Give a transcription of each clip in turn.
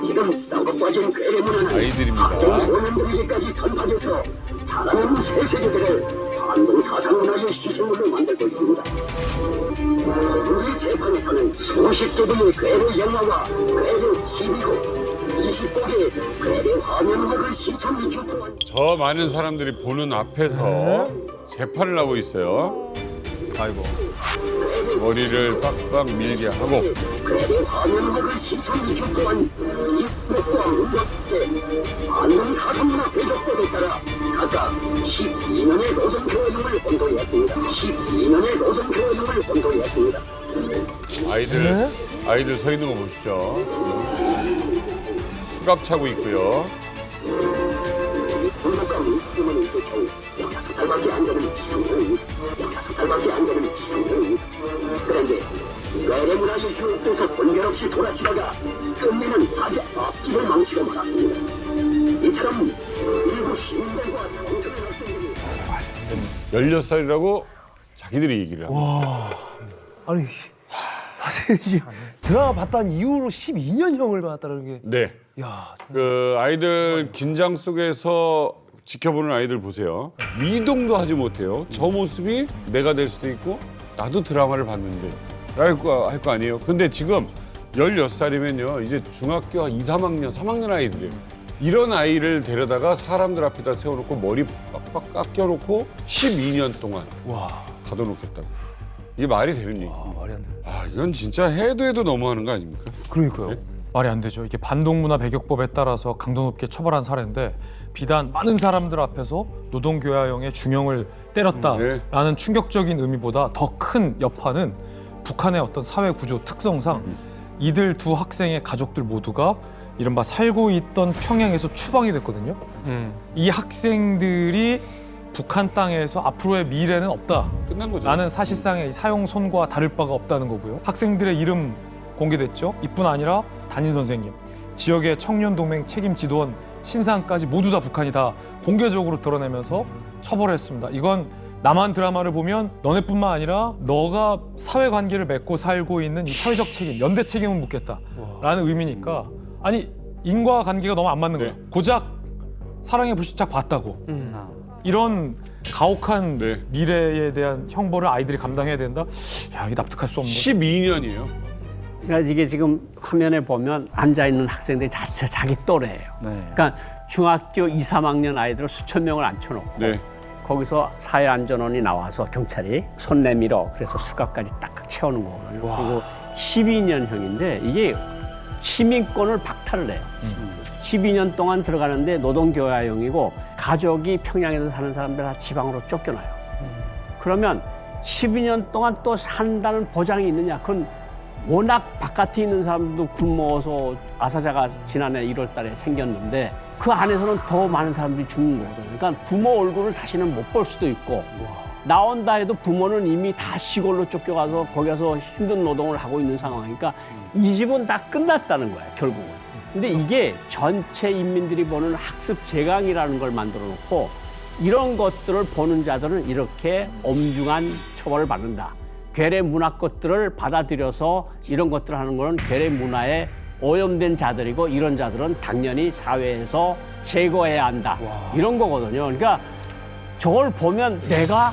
지금 썩어 빠진 괴뢰 문화는 아이들입니다. 학생 소년들에게까지 전파돼서 살아남은 새 세대들을 반동 사상 문화의 희생물로 만들고 있습니다. 우리 재판에서는 수십 개의 괴뢰 영화와 괴뢰 TV고 20곡의 괴뢰 화면음악을 시청 리뷰 또한 저 많은 사람들이 보는 앞에서 재판을 하고 있어요. 아이고. 머리를 빡빡 밀게 하고. 괴뢰 화면음악을 시청 리뷰 또한 입법과 문법에 반동 사상 문화 배격법에 따라 각각 12년의 노동교육을 권고했습니다. 12년의 노동교육을 권고했습니다. 아이들 서 있는 거 보시죠. 수갑 차고 있고요. 불법과 문법은 총 6달밖에 안 되는 비상행위입니다. 6달밖에 안 되는 비상행위입니다. 그런데 괴뢰 문화의 유혹돼서 분별 없이 돌아치다가 끝내는 자기 앞길을 망치고 말았습니다. 이처럼 일부 시민들과 청소년 학생들이 16살이라고 자기들이 얘기를 하고 있어요. 아니 사실 이 드라마 봤다는 이후로 12년형을 받았다는 게 네. 야, 그 아이들 긴장 속에서 지켜보는 아이들 보세요. 미동도 하지 못해요. 저 모습이 내가 될 수도 있고 나도 드라마를 봤는데 할 거 아니에요. 근데 지금 16살이면요. 이제 중학교 2, 3학년, 3학년 아이들이에요. 이런 아이를 데려다가 사람들 앞에다 세워놓고 머리 빡빡 깎여놓고 12년 동안 가둬놓겠다고. 이게 말이 되는 얘기. 말이 안 돼. 아, 이건 진짜 해도 너무하는 거 아닙니까? 그러니까요. 말이 안 되죠. 이게 반동문화 배격법에 따라서 강도 높게 처벌한 사례인데 비단 많은 사람들 앞에서 노동교화형의 중형을 때렸다라는 충격적인 의미보다 더 큰 여파는 북한의 어떤 사회 구조 특성상 이들 두 학생의 가족들 모두가 이른바 살고 있던 평양에서 추방이 됐거든요. 이 학생들이 북한 땅에서 앞으로의 미래는 없다. 끝난 거죠. 라는 사실상의 사형 선고와 다를 바가 없다는 거고요. 학생들의 이름 공개됐죠. 이뿐 아니라 담임 선생님, 지역의 청년동맹 책임 지도원, 신상까지 모두 다 북한이 다 공개적으로 드러내면서 처벌했습니다. 이건 남한 드라마를 보면 너네뿐만 아니라 너가 사회관계를 맺고 살고 있는 이 사회적 책임, 연대 책임을 묻겠다라는 의미니까 아니 인과관계가 너무 안 맞는 거야. 고작 사랑의 불시착 봤다고. 이런 가혹한 미래에 대한 형벌을 아이들이 감당해야 된다? 야, 이게 납득할 수 없는 12년이에요. 그러니까 이게 지금 화면에 보면 앉아있는 학생들이 자체 자기 또래예요. 그러니까 중학교 2, 3학년 아이들을 수천 명을 앉혀놓고 거기서 사회안전원이 나와서 경찰이 손 내밀어 그래서 수갑까지 딱 채우는 거거든요. 그리고 12년형인데 이게 시민권을 박탈을 해요. 12년 동안 들어가는데 노동교화형이고 가족이 평양에서 사는 사람들 다 지방으로 쫓겨나요. 그러면 12년 동안 또 산다는 보장이 있느냐? 그건 워낙 바깥에 있는 사람도 굶어서 아사자가 지난해 1월 달에 생겼는데 그 안에서는 더 많은 사람들이 죽는 거거든요. 그러니까 부모 얼굴을 다시는 못 볼 수도 있고 나온다 해도 부모는 이미 다 시골로 쫓겨가서 거기 가서 힘든 노동을 하고 있는 상황이니까 이 집은 다 끝났다는 거야, 결국은. 근데 이게 전체 인민들이 보는 학습 재강이라는 걸 만들어 놓고 이런 것들을 보는 자들은 이렇게 엄중한 처벌을 받는다. 괴뢰 문화 것들을 받아들여서 이런 것들을 하는 거는 괴뢰 문화에 오염된 자들이고 이런 자들은 당연히 사회에서 제거해야 한다. 이런 거거든요. 그러니까 저걸 보면 내가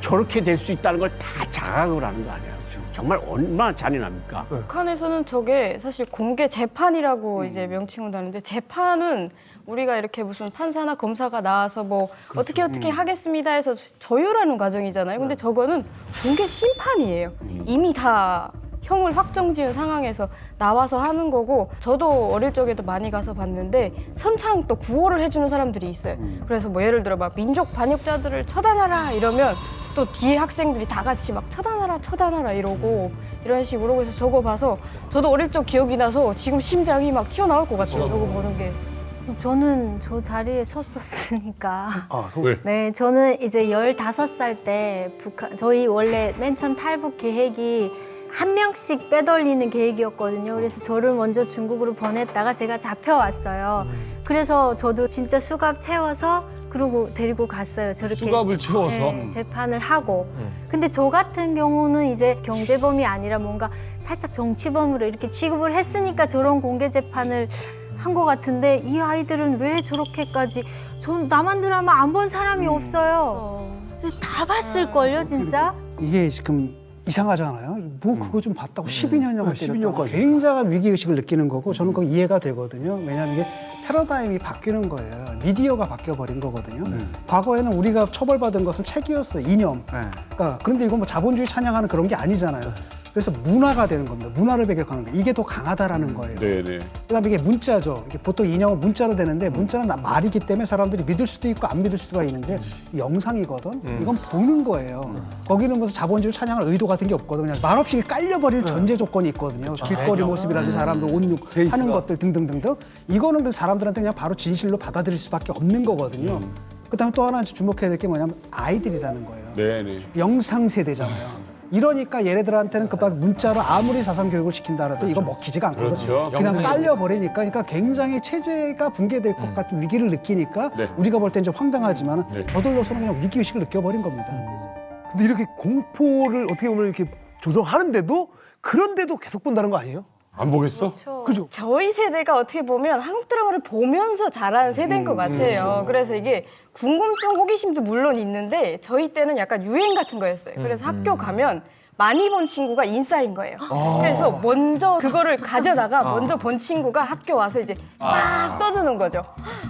저렇게 될 수 있다는 걸 다 자각을 하는 거 아니에요. 정말 얼마나 잔인합니까? 북한에서는 저게 사실 공개 재판이라고 이제 명칭을 다는데 재판은 우리가 이렇게 무슨 판사나 검사가 나와서 뭐 어떻게 하겠습니다 해서 조율하는 과정이잖아요. 근데 저거는 공개 심판이에요. 이미 다 형을 확정지은 상황에서 나와서 하는 거고 저도 어릴 적에도 많이 가서 봤는데 선창 또 구호를 해주는 사람들이 있어요. 그래서 뭐 예를 들어 막 민족 반역자들을 처단하라 이러면 또 뒤에 학생들이 다 같이 막 처단하라 이러고 이런 식으로 그래서 저거 봐서 저도 어릴 적 기억이 나서 지금 심장이 막 튀어나올 것 같아요. 저거 보는 게. 저는 저 자리에 섰었으니까. 왜? 네, 저는 이제 15살 때 북한, 저희 원래 맨 처음 탈북 계획이 한 명씩 빼돌리는 계획이었거든요. 그래서 저를 먼저 중국으로 보냈다가 제가 잡혀왔어요. 그래서 저도 진짜 수갑 채워서 그러고 데리고 갔어요. 저렇게 수갑을 채워서. 네, 재판을 하고. 근데 저 같은 경우는 이제 경제범이 아니라 뭔가 살짝 정치범으로 이렇게 취급을 했으니까 저런 공개 재판을 한 것 같은데 이 아이들은 왜 저렇게까지 전 남한 드라마 안 본 사람이 없어요. 다 봤을걸요, 진짜? 이게 지금 이상하잖아요. 뭐 그거 좀 봤다고 12년형을 12년까지. 굉장한 위기의식을 느끼는 거고 저는 그거 이해가 되거든요. 왜냐하면 이게 패러다임이 바뀌는 거예요. 미디어가 바뀌어버린 거거든요. 과거에는 우리가 처벌받은 것은 책이었어요. 이념. 그러니까 그런데 이건 뭐 자본주의 찬양하는 그런 게 아니잖아요. 그래서 문화가 되는 겁니다. 문화를 배격하는 거예요. 이게 더 강하다라는 거예요. 네네. 그다음에 이게 문자죠. 이게 보통 인형은 문자로 되는데 문자는 말이기 때문에 사람들이 믿을 수도 있고 안 믿을 수가 있는데 영상이거든. 이건 보는 거예요. 거기는 무슨 자본주의 찬양할 의도 같은 게 없거든. 그냥 말없이 깔려버릴 전제 조건이 있거든요. 길거리 모습이라든지 사람들 옷 하는 것들 등등등등. 이거는 사람들한테 그냥 바로 진실로 받아들일 수밖에 없는 거거든요. 그다음에 또 하나 주목해야 될 게 뭐냐면 아이들이라는 거예요. 네네. 영상 세대잖아요. 이러니까 얘네들한테는 그막 문자로 아무리 사상 교육을 시킨다 해도 이거 먹히지가 않거든요. 그렇죠. 그냥 깔려버리니까 그러니까 굉장히 체제가 붕괴될 것 같은 위기를 느끼니까 네. 우리가 볼 땐 좀 황당하지만 네. 저들로서는 그냥 위기의식을 느껴버린 겁니다. 근데 이렇게 공포를 어떻게 보면 이렇게 조성하는데도 그런데도 계속 본다는 거 아니에요? 안 보겠어? 그죠? 저희 세대가 어떻게 보면 한국 드라마를 보면서 자란 세대인 것 같아요. 그래서 이게 궁금증, 호기심도 물론 있는데 저희 때는 약간 유행 같은 거였어요. 그래서 학교 가면 많이 본 친구가 인싸인 거예요. 그래서 먼저 그거를 가져다가 먼저 본 친구가 학교 와서 이제 막 떠드는 거죠.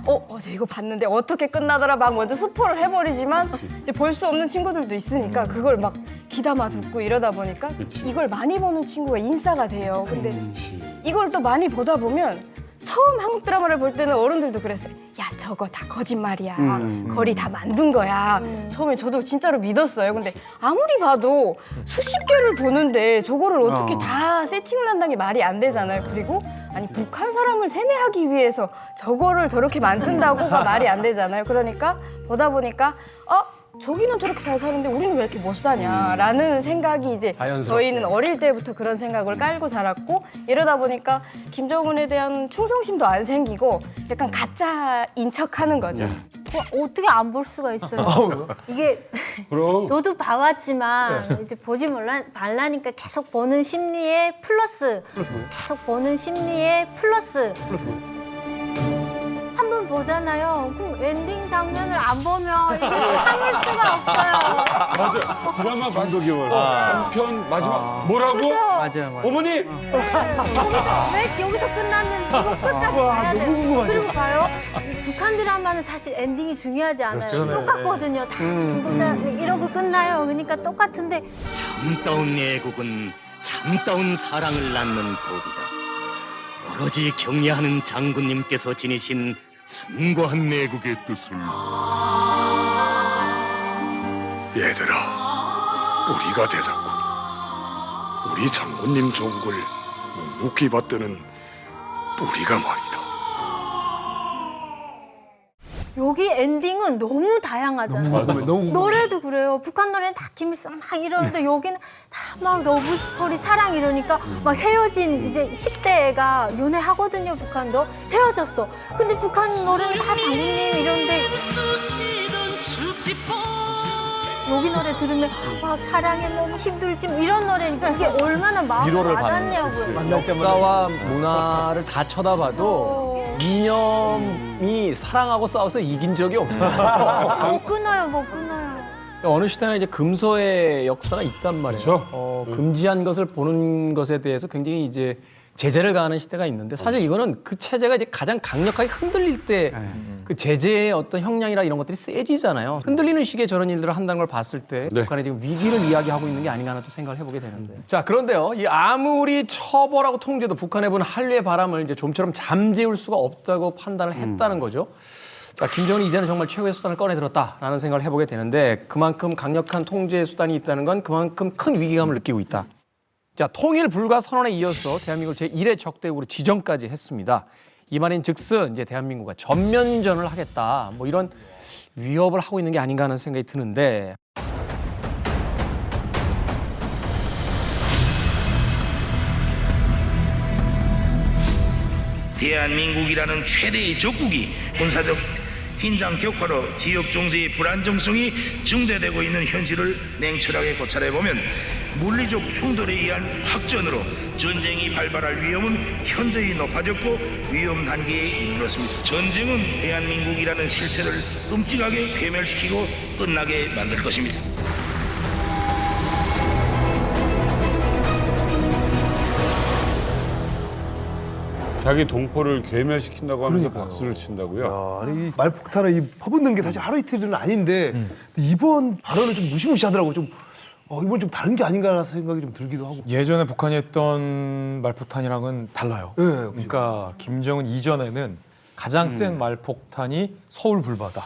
어제 이거 봤는데 어떻게 끝나더라 막 먼저 스포를 해버리지만 이제 볼 수 없는 친구들도 있으니까 그걸 막 귀담아 듣고 이러다 보니까 이걸 많이 보는 친구가 인싸가 돼요. 근데 이걸 또 많이 보다 보면 처음 한국 드라마를 볼 때는 어른들도 그랬어요. 야, 저거 다 거짓말이야. 거리 다 만든 거야. 처음에 저도 진짜로 믿었어요. 근데 아무리 봐도 수십 개를 보는데 저거를 어떻게 다 세팅을 한다는 게 말이 안 되잖아요. 그리고 아니 북한 사람을 세뇌하기 위해서 저거를 저렇게 만든다고가 말이 안 되잖아요. 그러니까 보다 보니까 저기는 저렇게 잘 사는데 우리는 왜 이렇게 못 사냐라는 생각이 이제 저희는 어릴 때부터 그런 생각을 깔고 자랐고 이러다 보니까 김정은에 대한 충성심도 안 생기고 약간 가짜인 척하는 거죠. 어떻게 안 볼 수가 있어요? 이게 그럼. 저도 봐왔지만 이제 보지 말라니까 계속 보는 심리에 플러스, 계속 보는 심리에 플러스. 한 번 보잖아요. 그럼 엔딩 장면을 안 보면 이게 참을 수가 없어요. 맞아. 드라마 반도기월. 한편 마지막 뭐라고? 그죠? 맞아요. 어머니. 왜 여기서 끝났는지 이거 끝까지 봐야 돼요. 그리고 봐요. 북한 드라마는 사실 엔딩이 중요하지 않아요. 똑같거든요. 다 김부자 이러고 끝나요. 그러니까 똑같은데 참다운 애국은 참다운 사랑을 낳는 법이다. 오로지 경례하는 장군님께서 지니신 숭고한 내국의 뜻을. 얘들아, 우리가 대장군. 우리 장군님 종국을 묵묵히 받드는 우리가 말이다. 여기 엔딩은 너무 다양하잖아요. 너무 노래도 그래요. 북한 노래는 다 김일성 막 이러는데 여기는 다 막 러브 스토리 사랑 이러니까 막 헤어진 이제 10대 애가 연애하거든요. 북한도 헤어졌어. 근데 북한 노래는 다 장군님 이런데 여기 노래 들으면 막 사랑해 너무 힘들지 뭐 이런 노래니까 이게 얼마나 마음을 와닿냐고요. 역사와 문화를 다 쳐다봐도 이념이 사랑하고 싸워서 이긴 적이 없어요. 못 끊어요, 못 끊어요. 어느 시대나 이제 금서의 역사가 있단 말이에요. 그렇죠. 금지한 것을 보는 것에 대해서 굉장히 이제 제재를 가하는 시대가 있는데 사실 이거는 그 체제가 이제 가장 강력하게 흔들릴 때 그 제재의 어떤 형량이나 이런 것들이 세지잖아요. 흔들리는 시기에 저런 일들을 한다는 걸 봤을 때 북한이 지금 위기를 이야기하고 있는 게 아닌가 하나 또 생각을 해보게 되는데. 자, 그런데요. 이 아무리 처벌하고 통제도 북한에 부는 한류의 바람을 이제 좀처럼 잠재울 수가 없다고 판단을 했다는 거죠. 자, 김정은이 이제는 정말 최고의 수단을 꺼내들었다라는 생각을 해보게 되는데 그만큼 강력한 통제 수단이 있다는 건 그만큼 큰 위기감을 느끼고 있다. 자, 통일 불가 선언에 이어서 대한민국을 제1의 적대국으로 지정까지 했습니다. 이 말인 즉슨 이제 대한민국과 전면전을 하겠다. 뭐 이런 위협을 하고 있는 게 아닌가 하는 생각이 드는데. 대한민국이라는 최대의 적국이 군사적 긴장 격화로 지역 정세의 불안정성이 증대되고 있는 현실을 냉철하게 고찰해보면 물리적 충돌에 의한 확전으로 전쟁이 발발할 위험은 현저히 높아졌고 위험 단계에 이르렀습니다. 전쟁은 대한민국이라는 실체를 끔찍하게 괴멸시키고 끝나게 만들 것입니다. 자기 동포를 괴멸시킨다고 하면서 박수를 친다고요? 아니 이 말폭탄을 퍼붓는 게 사실 하루 이틀은 아닌데 이번 발언은 좀 무시무시하더라고. 좀 이번 좀 다른 게 아닌가라는 생각이 좀 들기도 하고. 예전에 북한이 했던 말폭탄이랑은 달라요. 네, 그러니까 김정은 이전에는 가장 센 말폭탄이 서울 불바다.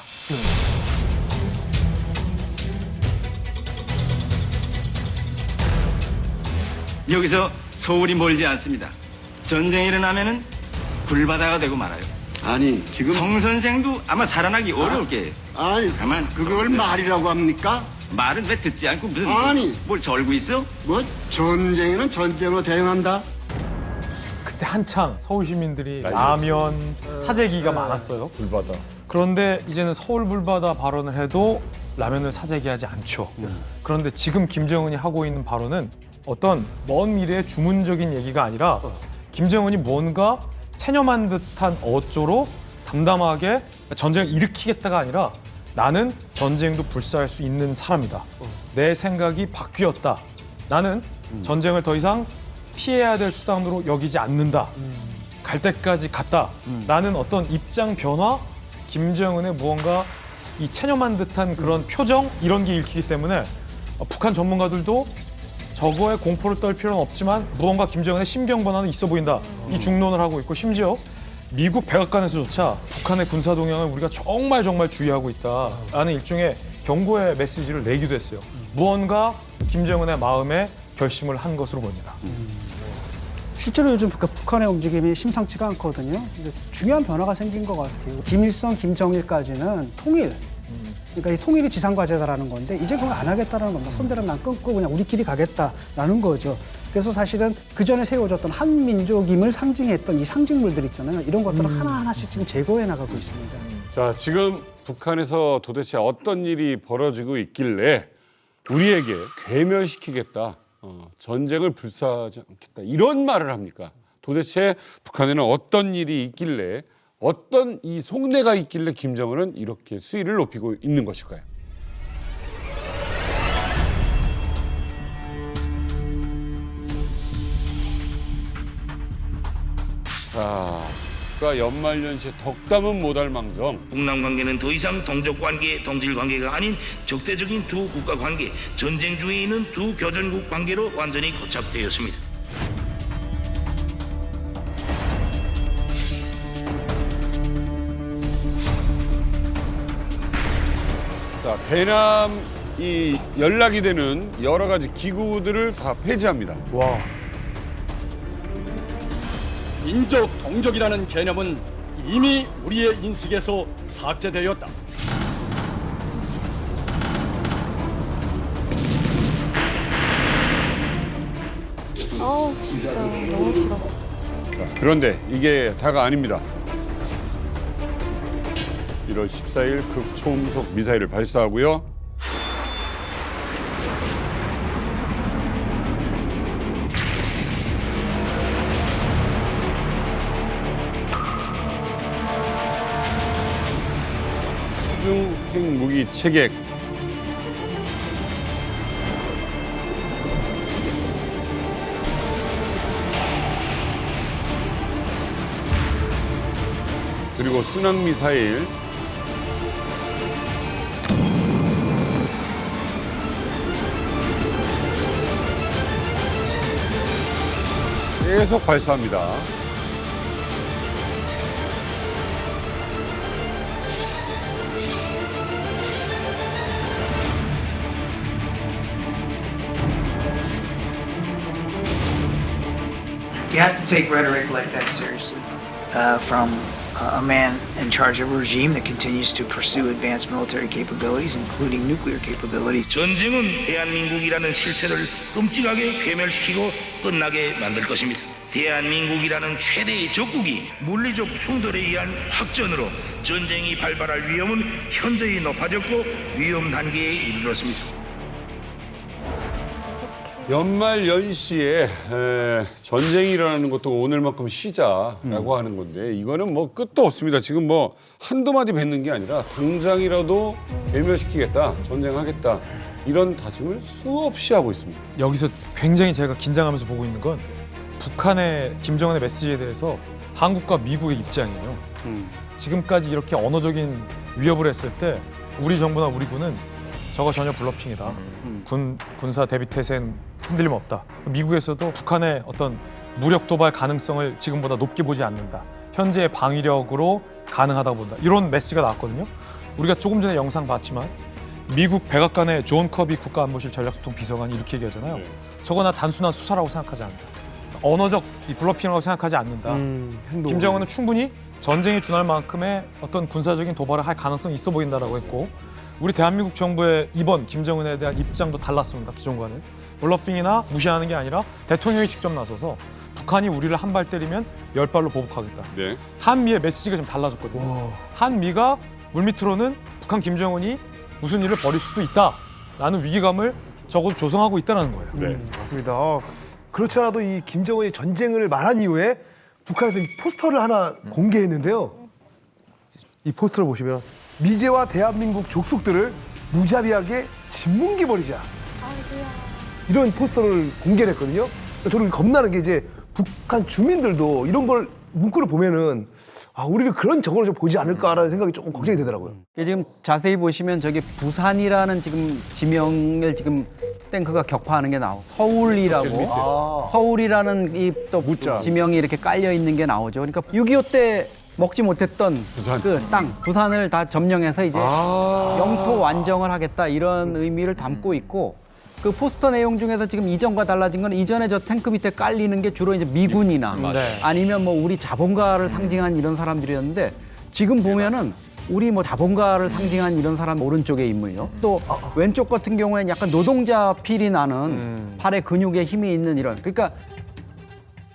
여기서 서울이 멀지 않습니다. 전쟁이 일어나면은 불바다가 되고 말아요. 아니 지금 성 선생도 아마 살아나기 어려울 게예요. 아니 가만 그걸 말이라고 합니까? 말은 왜 듣지 않고 무슨 아니 뭘 절고 있어? 뭐 전쟁에는 전쟁으로 대응한다. 그때 한창 서울 시민들이 라면 사재기가 많았어요. 불바다. 그런데 이제는 서울 불바다 발언을 해도 라면을 사재기하지 않죠. 그런데 지금 김정은이 하고 있는 발언은 어떤 먼 미래의 주문적인 얘기가 아니라 김정은이 뭔가 체념한 듯한 어조로 담담하게 전쟁을 일으키겠다가 아니라 나는 전쟁도 불사할 수 있는 사람이다. 내 생각이 바뀌었다. 나는 전쟁을 더 이상 피해야 될 수단으로 여기지 않는다. 갈 때까지 갔다. 라는 어떤 입장 변화, 김정은의 무언가 이 체념한 듯한 그런 표정 이런 게 읽히기 때문에 북한 전문가들도 저거에 공포를 떨 필요는 없지만 무언가 김정은의 심경 변화는 있어 보인다. 이 중론을 하고 있고 심지어 미국 백악관에서조차 북한의 군사 동향을 우리가 정말 주의하고 있다라는 일종의 경고의 메시지를 내기도 했어요. 무언가 김정은의 마음에 결심을 한 것으로 보입니다. 실제로 요즘 북한의 움직임이 심상치가 않거든요. 근데 중요한 변화가 생긴 것 같아요. 김일성, 김정일까지는 통일. 그러니까 이 통일이 지상과제다라는 건데 이제 그걸 안 하겠다는 겁니다. 선대를 난 끊고 그냥 우리끼리 가겠다라는 거죠. 그래서 사실은 그 전에 세워졌던 한민족임을 상징했던 이 상징물들 있잖아요. 이런 것들을 하나하나씩 지금 제거해 나가고 있습니다. 자, 지금 북한에서 도대체 어떤 일이 벌어지고 있길래 우리에게 괴멸시키겠다, 전쟁을 불사하지 않겠다 이런 말을 합니까? 도대체 북한에는 어떤 일이 있길래 어떤 이 속내가 있길래 김정은은 이렇게 수위를 높이고 있는 것일까요? 자, 연말연시에 덕담은 못할 망정. 북남 관계는 더 이상 동족 관계, 동질 관계가 아닌 적대적인 두 국가 관계, 전쟁 중에 있는 두 교전국 관계로 완전히 고착되었습니다. 자, 대남이 연락이 되는 여러 가지 기구들을 다 폐지합니다. 와. 민족 동족이라는 개념은 이미 우리의 인식에서 삭제되었다. 아우 진짜 너무 싫어. 자, 그런데 이게 다가 아닙니다. 1월 14일 극초음속 미사일을 발사하고요. 수중 핵무기 체계 그리고 순항미사일 계속 발사합니다. You have to take rhetoric like that seriously from a man in charge of a regime that continues to pursue advanced military capabilities, including nuclear capabilities. 전쟁은 대한민국이라는 실체를 끔찍하게 괴멸시키고 끝나게 만들 것입니다. 대한민국이라는 최대의 적국이 물리적 충돌에 의한 확전으로 전쟁이 발발할 위험은 현저히 높아졌고 위험 단계에 이르렀습니다. 연말 연시에 전쟁이 일어나는 것도 오늘만큼 쉬자라고 하는 건데 이거는 뭐 끝도 없습니다. 지금 뭐 한두 마디 뱉는 게 아니라 당장이라도 괴멸시키겠다, 전쟁하겠다 이런 다짐을 수없이 하고 있습니다. 여기서 굉장히 제가 긴장하면서 보고 있는 건 북한의 김정은의 메시지에 대해서 한국과 미국의 입장이에요. 지금까지 이렇게 언어적인 위협을 했을 때 우리 정부나 우리 군은 저거 전혀 블러핑이다. 군사 대비 태세는 흔들림 없다. 미국에서도 북한의 어떤 무력 도발 가능성을 지금보다 높게 보지 않는다. 현재의 방위력으로 가능하다고 본다. 이런 메시지가 나왔거든요. 우리가 조금 전에 영상 봤지만 미국 백악관의 존 커비 국가안보실 전략소통 비서관이 이렇게 얘기하잖아요. 저거나 단순한 수사라고 생각하지 않는다. 언어적 이 블러핑이라고 생각하지 않는다. 김정은은 충분히 전쟁에 준할 만큼의 어떤 군사적인 도발을 할 가능성이 있어 보인다라고 했고 우리 대한민국 정부의 이번 김정은에 대한 입장도 달랐습니다. 기존과는. 블러핑이나 무시하는 게 아니라 대통령이 직접 나서서 북한이 우리를 한 발 때리면 10발로 보복하겠다. 네. 한미의 메시지가 좀 달라졌거든요. 한미가 물밑으로는 북한 김정은이 무슨 일을 벌일 수도 있다라는 위기감을 적어도 조성하고 있다는 거예요. 네. 맞습니다. 그렇지 않아도 이 김정은이 전쟁을 말한 이후에 북한에서 이 포스터를 하나 공개했는데요. 이 포스터를 보시면 미제와 대한민국 족속들을 무자비하게 짓뭉개 버리자. 이런 포스터를 공개를 했거든요. 저는 겁나는 게 이제 북한 주민들도 이런 걸 문구를 보면은 우리를 그런 적으로 좀 보지 않을까라는 생각이 조금 걱정이 되더라고요. 지금 자세히 보시면 저기 부산이라는 지금 지명을 지금 탱크가 격파하는 게 나오고 서울이라고 서울이라는 이 또 지명이 이렇게 깔려 있는 게 나오죠. 그러니까 6.25 때 먹지 못했던 그 땅 부산을 다 점령해서 이제 영토 완정을 하겠다 이런 의미를 담고 있고 그 포스터 내용 중에서 지금 이전과 달라진 건 이전에 저 탱크 밑에 깔리는 게 주로 이제 미군이나 아니면 뭐 우리 자본가를 상징한 이런 사람들이었는데 지금 보면은 우리 뭐 자본가를 상징한 이런 사람 오른쪽에 인물요. 또 왼쪽 같은 경우에는 약간 노동자 필이 나는 팔에 근육에 힘이 있는 이런 그러니까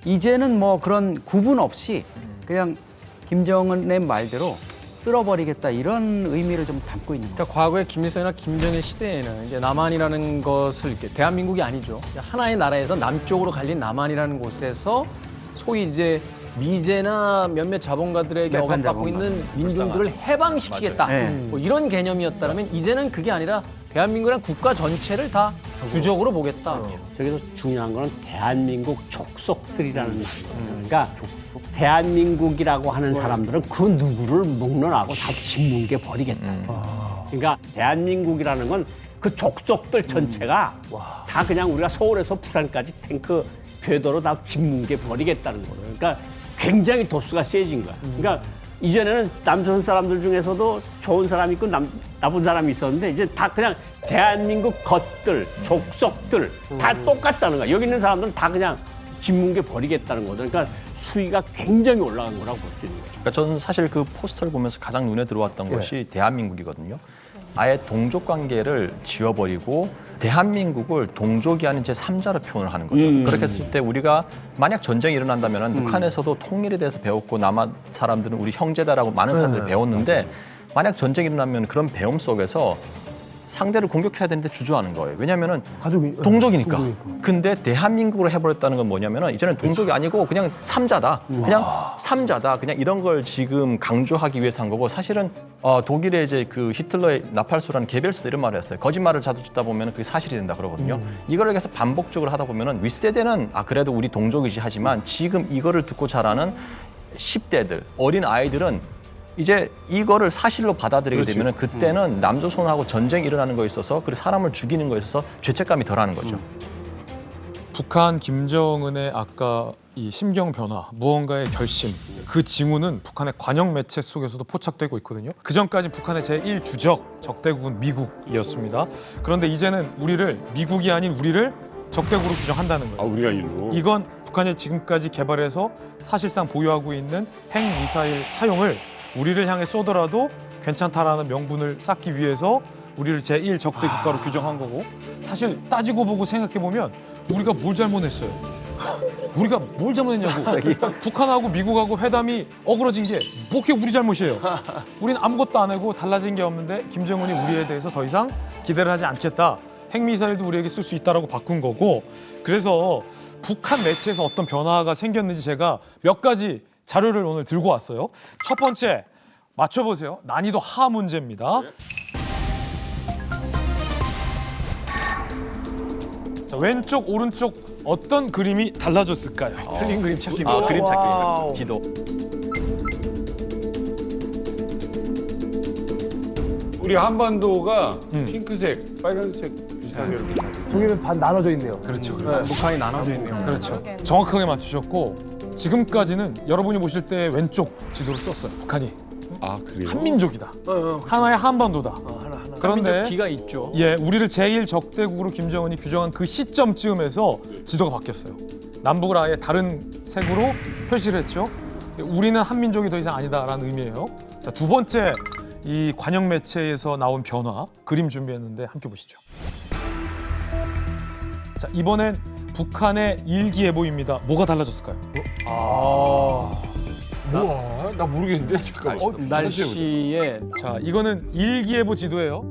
이제는 뭐 그런 구분 없이 그냥 김정은의 말대로 쓸어버리겠다 이런 의미를 좀 담고 있는 거예요. 그러니까 과거의 김일성이나 김정일 시대에는 이제 남한이라는 것을 이렇게 대한민국이 아니죠. 하나의 나라에서 남쪽으로 갈린 남한이라는 곳에서 소위 이제 미제나 몇몇 자본가들에게 억압받고 있는 민중들을 해방시키겠다. 뭐 이런 개념이었다면 이제는 그게 아니라 대한민국이란 국가 전체를 다 주적으로 보겠다. 저기서 중요한 거는 대한민국 족속들이라는 말이에요. 그러니까 대한민국이라고 하는 사람들은 그 누구를 묵론하고 다 짓뭉개 버리겠다. 그러니까 대한민국이라는 건 그 족속들 전체가 다 그냥 우리가 서울에서 부산까지 탱크 궤도로 다 짓뭉개 버리겠다는 거예요. 그러니까 굉장히 도수가 세진 거야. 그러니까 이전에는 남조선 사람들 중에서도 좋은 사람이 있고 나쁜 사람이 있었는데 이제 다 그냥 대한민국 것들, 족속들 다 똑같다는 거야. 여기 있는 사람들은 다 그냥 짓뭉개 버리겠다는 거죠. 그러니까 수위가 굉장히 올라간 거라고 볼 수 있는 거죠. 그러니까 저는 사실 그 포스터를 보면서 가장 눈에 들어왔던 것이 대한민국이거든요. 아예 동족 관계를 지워버리고 대한민국을 동족이 아닌 제3자로 표현을 하는 거죠. 그렇게 했을 때 우리가 만약 전쟁이 일어난다면 북한에서도 통일에 대해서 배웠고 남한 사람들은 우리 형제다라고 많은 사람들이 배웠는데 만약 전쟁이 일어나면 그런 배움 속에서 상대를 공격해야 되는데 주저하는 거예요. 왜냐하면 동족이니까. 근데 대한민국으로 해버렸다는 건 뭐냐면 이제는 동족이 아니고 그냥 삼자다. 그냥 삼자다. 그냥 이런 걸 지금 강조하기 위해서 한 거고 사실은 독일의 이제 그 히틀러의 나팔수라는 게벨스도 이런 말을 했어요. 거짓말을 자주 듣다 보면 그게 사실이 된다 그러거든요. 이거를 계속 반복적으로 하다 보면은 윗세대는 그래도 우리 동족이지 하지만 지금 이거를 듣고 자라는 10대들, 어린 아이들은 이제 이거를 사실로 받아들이게 되면 그때는 남조선하고 전쟁이 일어나는 거에 있어서 그리고 사람을 죽이는 거에 있어서 죄책감이 덜하는 거죠. 북한 김정은의 아까 이 심경 변화, 무언가의 결심, 그 징후는 북한의 관영 매체 속에서도 포착되고 있거든요. 그전까지 북한의 제1주적 적대국은 미국이었습니다. 그런데 이제는 우리를 미국이 아닌 우리를 적대국으로 규정한다는 거예요. 우리가 일로. 이건 북한이 지금까지 개발해서 사실상 보유하고 있는 핵미사일 사용을 우리를 향해 쏘더라도 괜찮다라는 명분을 쌓기 위해서 우리를 제1 적대 국가로 규정한 거고 사실 따지고 보고 생각해 보면 우리가 뭘 잘못했어요. 우리가 뭘 잘못했냐고. 북한하고 미국하고 회담이 어그러진 게 뭐 그게 우리 잘못이에요. 우린 아무것도 안 하고 달라진 게 없는데 김정은이 우리에 대해서 더 이상 기대를 하지 않겠다. 핵미사일도 우리에게 쓸 수 있다라고 바꾼 거고. 그래서 북한 매체에서 어떤 변화가 생겼는지 제가 몇 가지 자료를 오늘 들고 왔어요. 첫 번째 맞춰보세요. 난이도 하 문제입니다. 자, 왼쪽 오른쪽 어떤 그림이 달라졌을까요? 틀린 그림 찾기입니다. 그림 찾기. 지도. 우리 한반도가 핑크색, 빨간색 비슷하게 이렇게 저기는 반 나눠져 있네요. 그렇죠. 북한이 나눠져 있네요. 그렇죠. 정확하게 맞추셨고 지금까지는 여러분이 보실 때 왼쪽 지도를 썼어요. 북한이. 아, 그래요? 한민족이다. 하나의 한반도다. 그런데 한민족 기가 있죠. 예, 우리를 제1 적대국으로 김정은이 규정한 그 시점쯤에서 지도가 바뀌었어요. 남북을 아예 다른 색으로 표시를 했죠. 우리는 한민족이 더 이상 아니다라는 의미예요. 자, 두 번째 이 관영 매체에서 나온 변화 그림 준비했는데 함께 보시죠. 자, 이번엔 북한의 일기예보입니다. 뭐가 달라졌을까요? 뭐야? 나 모르겠는데. 잠깐만. 날씨에 자, 이거는 일기예보 지도예요.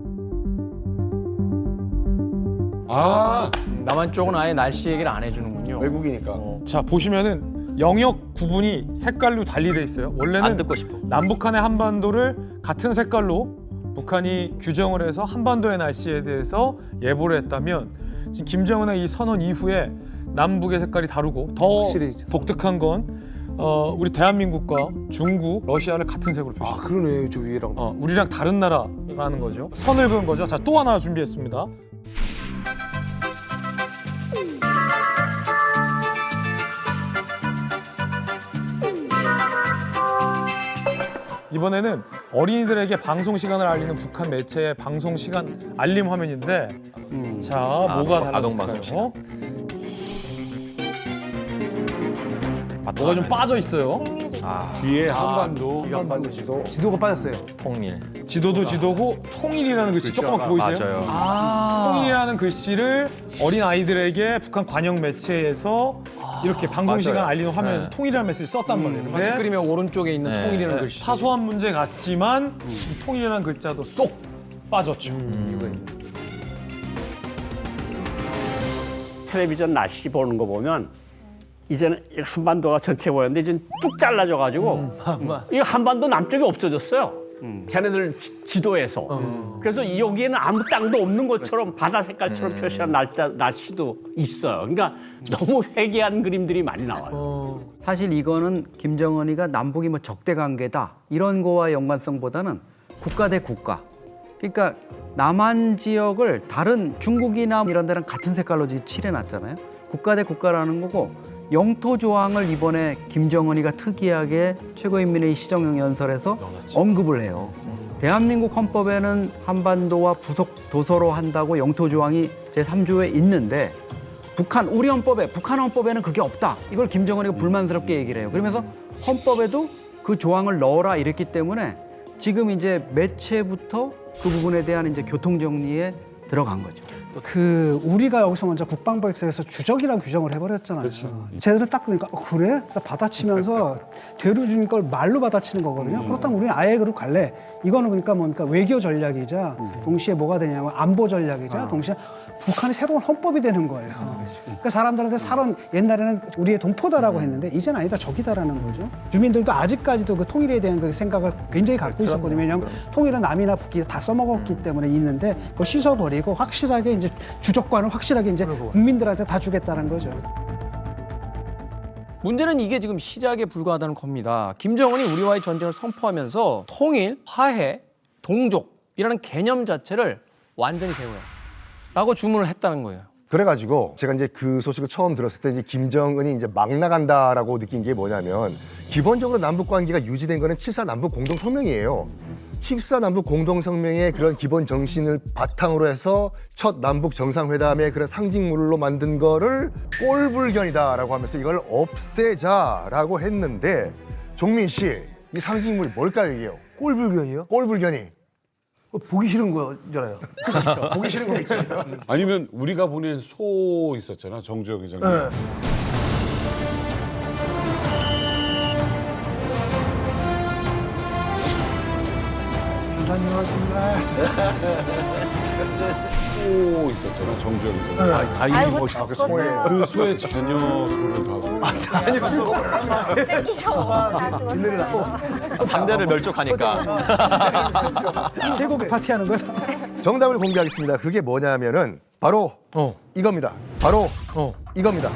남한 쪽은 아예 날씨 얘기를 안 해주는군요. 외국이니까. 자, 보시면은 영역 구분이 색깔로 달리 돼 있어요. 원래는 안 듣고 싶어. 남북한의 한반도를 같은 색깔로 북한이 규정을 해서 한반도의 날씨에 대해서 예보를 했다면 지금 김정은의 이 선언 이후에 남북의 색깔이 다르고 더 독특한 건 우리 대한민국과 중국, 러시아를 같은 색으로 표시했어요. 그러네, 저 위에랑. 우리랑 다른 나라라는 거죠. 선을 그은 거죠. 자, 또 하나 준비했습니다. 이번에는 어린이들에게 방송 시간을 알리는 북한 매체의 방송 시간 알림 화면인데 자, 뭐가 달라졌을까요? 뭐가 좀 빠져 있어요. 뒤에 한반도. 한반도 지도. 지도가 빠졌어요. 통일. 지도도 지도고 통일이라는 글씨 조그맣게 보이세요? 맞아요. 통일이라는 글씨를 어린 아이들에게 북한 관영 매체에서 이렇게 방송 시간 맞아요. 알리는 화면에서 네. 통일이라는 메시지를 썼단 말이에요. 마치 그림의 오른쪽에 있는 네. 통일이라는 글씨. 사소한 문제 같지만 이 통일이라는 글자도 쏙 빠졌죠. 텔레비전 날씨 보는 거 보면 이제는 한반도가 전체 보였는데 이제 뚝 잘라져가지고 이 한반도 남쪽이 없어졌어요. 걔네들 지도에서. 그래서 여기에는 아무 땅도 없는 것처럼 바다 색깔처럼 표시한 날씨도 있어요. 그러니까 너무 회개한 그림들이 많이 나와요. 사실 이거는 김정은이가 남북이 뭐 적대 관계다 이런 거와 연관성보다는 국가 대 국가. 그러니까 남한 지역을 다른 중국이나 이런 데랑 같은 색깔로 칠해놨잖아요. 국가 대 국가라는 거고 영토 조항을 이번에 김정은이가 특이하게 최고인민회의 시정연설에서 언급을 해요. 대한민국 헌법에는 한반도와 부속 도서로 한다고 영토 조항이 제3조에 있는데 우리 헌법에, 북한 헌법에는 그게 없다. 이걸 김정은이가 불만스럽게 얘기를 해요. 그러면서 헌법에도 그 조항을 넣어라 이랬기 때문에 지금 이제 매체부터 그 부분에 대한 이제 교통 정리에 들어간 거죠. 우리가 여기서 먼저 국방부에서 주적이라고 규정을 해버렸잖아요. 쟤들은 딱 그러니까 그래? 받아치면서 되로 주는 걸 말로 받아치는 거거든요. 그렇다면 우리는 아예 그렇게 갈래. 이거는 그러니까 뭡니까 외교 전략이자 동시에 뭐가 되냐면 안보 전략이자 동시에 북한의 새로운 헌법이 되는 거예요. 그러니까 사람들한테 살은 옛날에는 우리의 동포다라고 했는데 이제는 아니다 적이다라는 거죠. 주민들도 아직까지도 그 통일에 대한 그 생각을 굉장히 갖고 있었거든요. 왜냐하면 통일은 남이나 북이 다 써먹었기 때문에 있는데 그걸 씻어버리고 확실하게 이제 주적관을 확실하게 이제 국민들한테 다 주겠다는 거죠. 문제는 이게 지금 시작에 불과하다는 겁니다. 김정은이 우리와의 전쟁을 선포하면서 통일, 화해, 동족이라는 개념 자체를 완전히 제거해. 라고 주문을 했다는 거예요. 그래가지고 제가 이제 그 소식을 처음 들었을 때 이제 김정은이 이제 막 나간다라고 느낀 게 뭐냐면 기본적으로 남북 관계가 유지된 거는 7.4 남북 공동 성명이에요. 7.4 남북 공동 성명의 그런 기본 정신을 바탕으로 해서 첫 남북 정상회담의 그런 상징물로 만든 거를 꼴불견이다라고 하면서 이걸 없애자라고 했는데 종민 씨, 이 상징물이 뭘까요, 이게요? 꼴불견이요? 꼴불견이. 보기 싫은 거잖아요. 그렇죠. 보기 싫은 거 있죠. 아니면 우리가 보낸 소 있었잖아, 정주영 회장님. 안녕하십니까. 소 있었잖아, 정주영. 아이고, 죽었어요. 그 소의 자녀 소를 다. 죽었어요. 3대를 멸족하니까. 쇠고기 파티하는 거야? 정답을 공개하겠습니다. 그게 뭐냐면은 바로 이겁니다. 바로 이겁니다.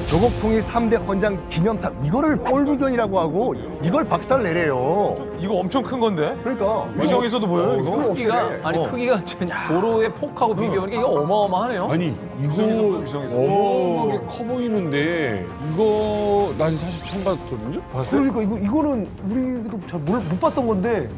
조국 통일 3대 헌장 기념탑, 이거를 꼴불견이라고 하고 이걸 박살 내래요. 이거 엄청 큰 건데? 그러니까 위성에서도 보여요, 이거? 크기가 크기가 도로의 폭하고 비교하니까 이거 어마어마하네요. 아니 이거 어마어마하게 커 보이는데 이거 난 사실 처음 봤거든요. 그러니까 이거는 우리도 잘 못 봤던 건데.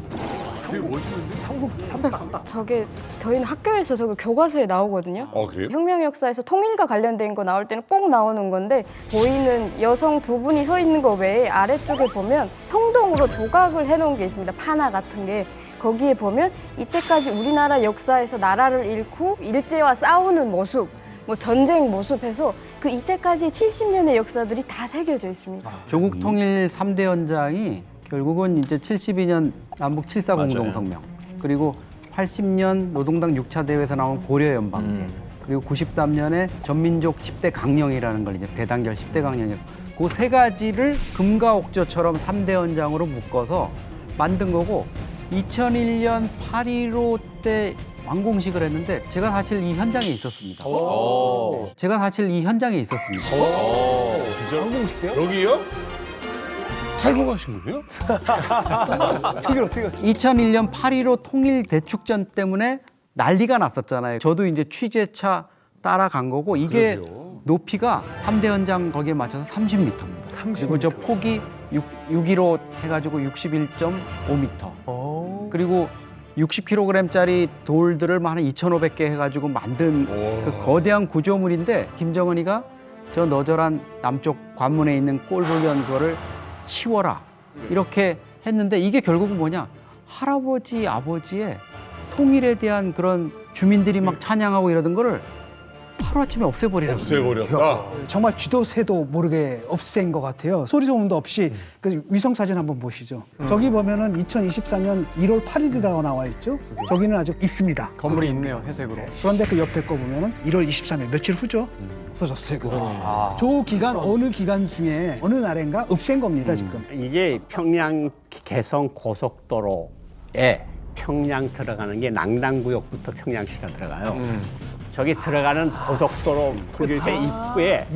저게 저희는 학교에서 저거 교과서에 나오거든요. 그래요? 혁명 역사에서 통일과 관련된 거 나올 때는 꼭 나오는 건데 보이는 여성 두 분이 서 있는 거 외에 아래쪽에 보면 통동으로 조각을 해놓은 게 있습니다. 파나 같은 게. 거기에 보면 이때까지 우리나라 역사에서 나라를 잃고 일제와 싸우는 모습, 뭐 전쟁 모습해서 그 이때까지 70년의 역사들이 다 새겨져 있습니다. 조국 통일 3대 헌장이 결국은 이제 72년 남북 7.4 공동성명, 그리고 80년 노동당 6차 대회에서 나온 고려연방제, 그리고 93년에 전민족 10대 강령이라는 걸 이제 대단결 10대 강령이라고 그 세 가지를 금과 옥조처럼 3대 헌장으로 묶어서 만든 거고 2001년 8.15 때 완공식을 했는데 제가 사실 이 현장에 있었습니다. 제가 사실 이 현장에 있었습니다. 진짜? 완공식 때요? 여기요? 탈고 가신 거예요? 저기 어떻게 2001년 8.15 통일 대축전 때문에 난리가 났었잖아요. 저도 이제 취재차 따라간 거고 이게 그러세요? 높이가 3대 현장 거기에 맞춰서 30m입니다. 30m. 그리고 저 폭이 6.15 해가지고 61.5m. 그리고 60kg짜리 돌들을 한 2,500개 해가지고 만든 그 거대한 구조물인데 김정은이가 저 너절한 남쪽 관문에 있는 꼴불견 그거를 치워라 이렇게 했는데 이게 결국은 뭐냐, 할아버지 아버지의 통일에 대한 그런 주민들이 막 찬양하고 이러던 거를 하루아침에 없애버리라고. 없애버렸다. 정말 쥐도 새도 모르게 없앤 것 같아요. 소리 소문도 없이. 그 위성 사진 한번 보시죠. 저기 보면은 2024년 1월 8일이라고 나와 있죠. 저기는 아직 있습니다. 건물이 있네요, 회색으로. 그런데 그 옆에 거 보면은 1월 23일 며칠 후죠. 없어졌어요. 그 사람이. 저 기간 어느 기간 중에 어느 날인가 없앤 겁니다 지금. 이게 평양 개성 고속도로에 평양 들어가는 게 낭당구역부터 평양시가 들어가요. 저기 들어가는 고속도로 끝에 입구에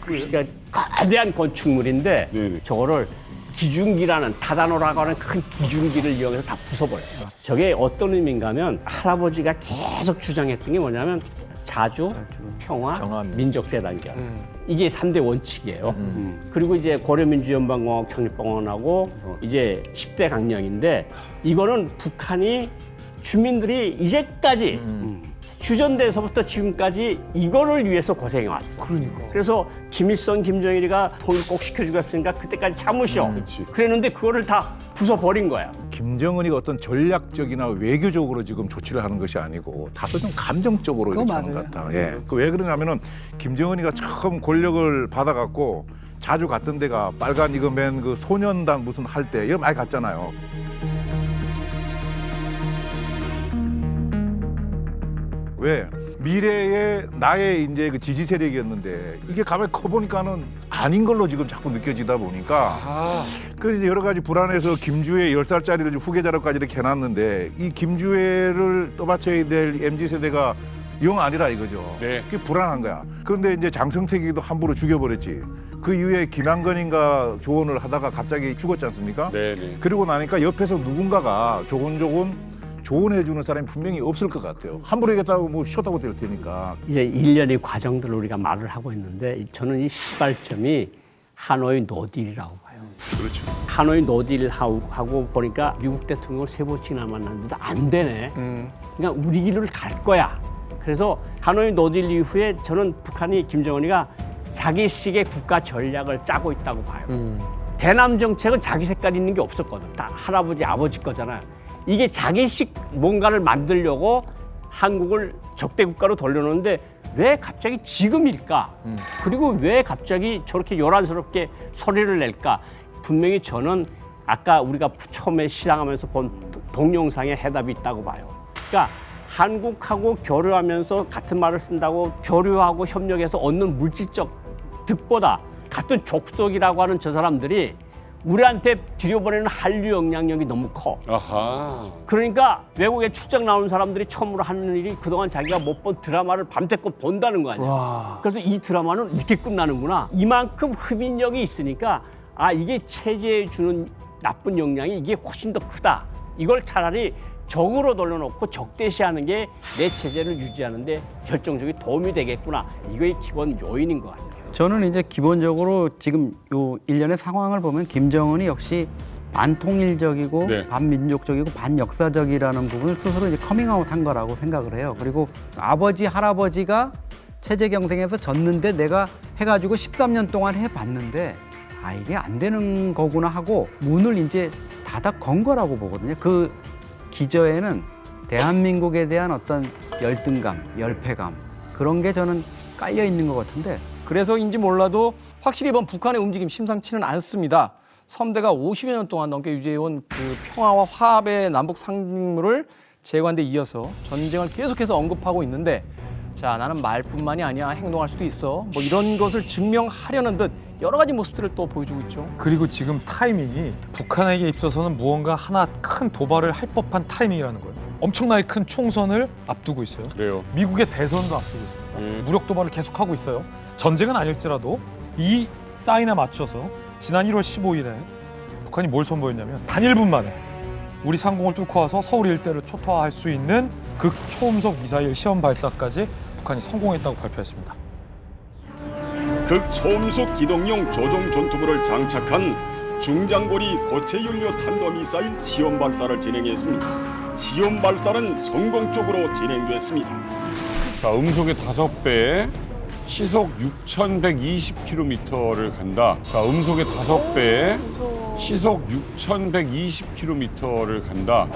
그러니까 거대한 건축물인데 저거를 기중기라는 타다노라고 하는 큰 기중기를 이용해서 다 부숴버렸어. 저게 어떤 의미인가 하면 할아버지가 계속 주장했던 게 뭐냐면 자주, 평화, 민족 대단결. 이게 3대 원칙이에요. 그리고 이제 고려민주연방공화국 창립방언하고 이제 10대 강령인데 이거는 북한이 주민들이 이제까지 휴전돼서부터 지금까지 이거를 위해서 고생해왔어. 그래서 김일성, 김정일이가 통일 꼭 시켜주겠으니까 그때까지 참으셔. 그랬는데 그거를 다 부숴버린 거야. 김정은이가 어떤 전략적이나 외교적으로 지금 조치를 하는 것이 아니고 다소 좀 감정적으로 이렇게 하는 것 같다. 예. 왜 그러냐면은 김정은이가 처음 권력을 받아갖고 자주 갔던 데가 빨간 이거 맨 그 소년단 무슨 할 때 이거 많이 갔잖아요. 왜? 미래의 나의 이제 그 지지 세력이었는데 이게 가만히 커보니까는 아닌 걸로 지금 자꾸 느껴지다 보니까 그 이제 여러 가지 불안해서 김주혜 10살짜리를 후계자로까지 이렇게 해놨는데 이 김주혜를 떠받쳐야 될 MZ 세대가 영 아니라 이거죠. 네. 그게 불안한 거야. 그런데 이제 장성택이도 함부로 죽여버렸지. 그 이후에 김한건인가 조언을 하다가 갑자기 죽었지 않습니까? 네네. 그리고 나니까 옆에서 누군가가 조곤조곤 조언해주는 사람이 분명히 없을 것 같아요. 함부로 얘기했다고 뭐 쉬었다고 될 테니까. 이제 일련의 과정들을 우리가 말을 하고 있는데 저는 이 시발점이 하노이 노딜이라고 봐요. 그렇죠. 하노이 노딜 하고 보니까 미국 대통령을 3번씩이나 만났는데도 안 되네. 그러니까 우리 길을 갈 거야. 그래서 하노이 노딜 이후에 저는 북한이 김정은이가 자기식의 국가 전략을 짜고 있다고 봐요. 대남 정책은 자기 색깔 있는 게 없었거든. 다 할아버지 아버지 거잖아요. 이게 자기식 뭔가를 만들려고 한국을 적대 국가로 돌려놓는데 왜 갑자기 지금일까? 그리고 왜 갑자기 저렇게 요란스럽게 소리를 낼까? 분명히 저는 아까 우리가 처음에 시작하면서 본 동영상에 해답이 있다고 봐요. 그러니까 한국하고 교류하면서 같은 말을 쓴다고 교류하고 협력해서 얻는 물질적 득보다 같은 족속이라고 하는 저 사람들이 우리한테 들여보내는 한류 영향력이 너무 커. 아하. 그러니까 외국에 출장 나오는 사람들이 처음으로 하는 일이 그동안 자기가 못 본 드라마를 밤새껏 본다는 거 아니야. 와. 그래서 이 드라마는 이렇게 끝나는구나. 이만큼 흡인력이 있으니까 아 이게 체제에 주는 나쁜 영향이 이게 훨씬 더 크다. 이걸 차라리 적으로 돌려놓고 적대시하는 게 내 체제를 유지하는데 결정적인 도움이 되겠구나. 이거의 기본 요인인 것 같아요. 저는 이제 기본적으로 지금 요 일련의 상황을 보면 김정은이 역시 반통일적이고 네. 반민족적이고 반역사적이라는 부분을 스스로 이제 커밍아웃한 거라고 생각을 해요. 그리고 아버지 할아버지가 체제 경쟁에서 졌는데 내가 해가지고 13년 동안 해봤는데 아 이게 안 되는 거구나 하고 문을 이제 닫아 건 거라고 보거든요. 그 기저에는 대한민국에 대한 어떤 열등감, 열패감 그런 게 저는 깔려 있는 것 같은데. 그래서인지 몰라도 확실히 이번 북한의 움직임 심상치는 않습니다. 선대가 50여 년 동안 넘게 유지해온 그 평화와 화합의 남북 상징물을 제거한 데 이어서 전쟁을 계속해서 언급하고 있는데 자 나는 말뿐만이 아니야 행동할 수도 있어 뭐 이런 것을 증명하려는 듯 여러 가지 모습들을 또 보여주고 있죠. 그리고 지금 타이밍이 북한에게 있어서는 무언가 하나 큰 도발을 할 법한 타이밍이라는 거예요. 엄청나게 큰 총선을 앞두고 있어요. 그래요. 미국의 대선도 앞두고 있습니다. 무력 도발을 계속하고 있어요. 전쟁은 아닐지라도 이 사인에 맞춰서 지난 1월 15일에 북한이 뭘 선보였냐면 단 1분 만에 우리 상공을 뚫고 와서 서울 일대를 초토화할 수 있는 극초음속 미사일 시험 발사까지 북한이 성공했다고 발표했습니다. 극초음속 기동용 조종 전투부를 장착한 중장거리 고체연료 탄도미사일 시험 발사를 진행했습니다. 시험 발사는 성공적으로 진행됐습니다. 자, 음속의 5배, 시속 6,120km를 간다. 자, 음속의 5배, 시속 6,120km를 간다.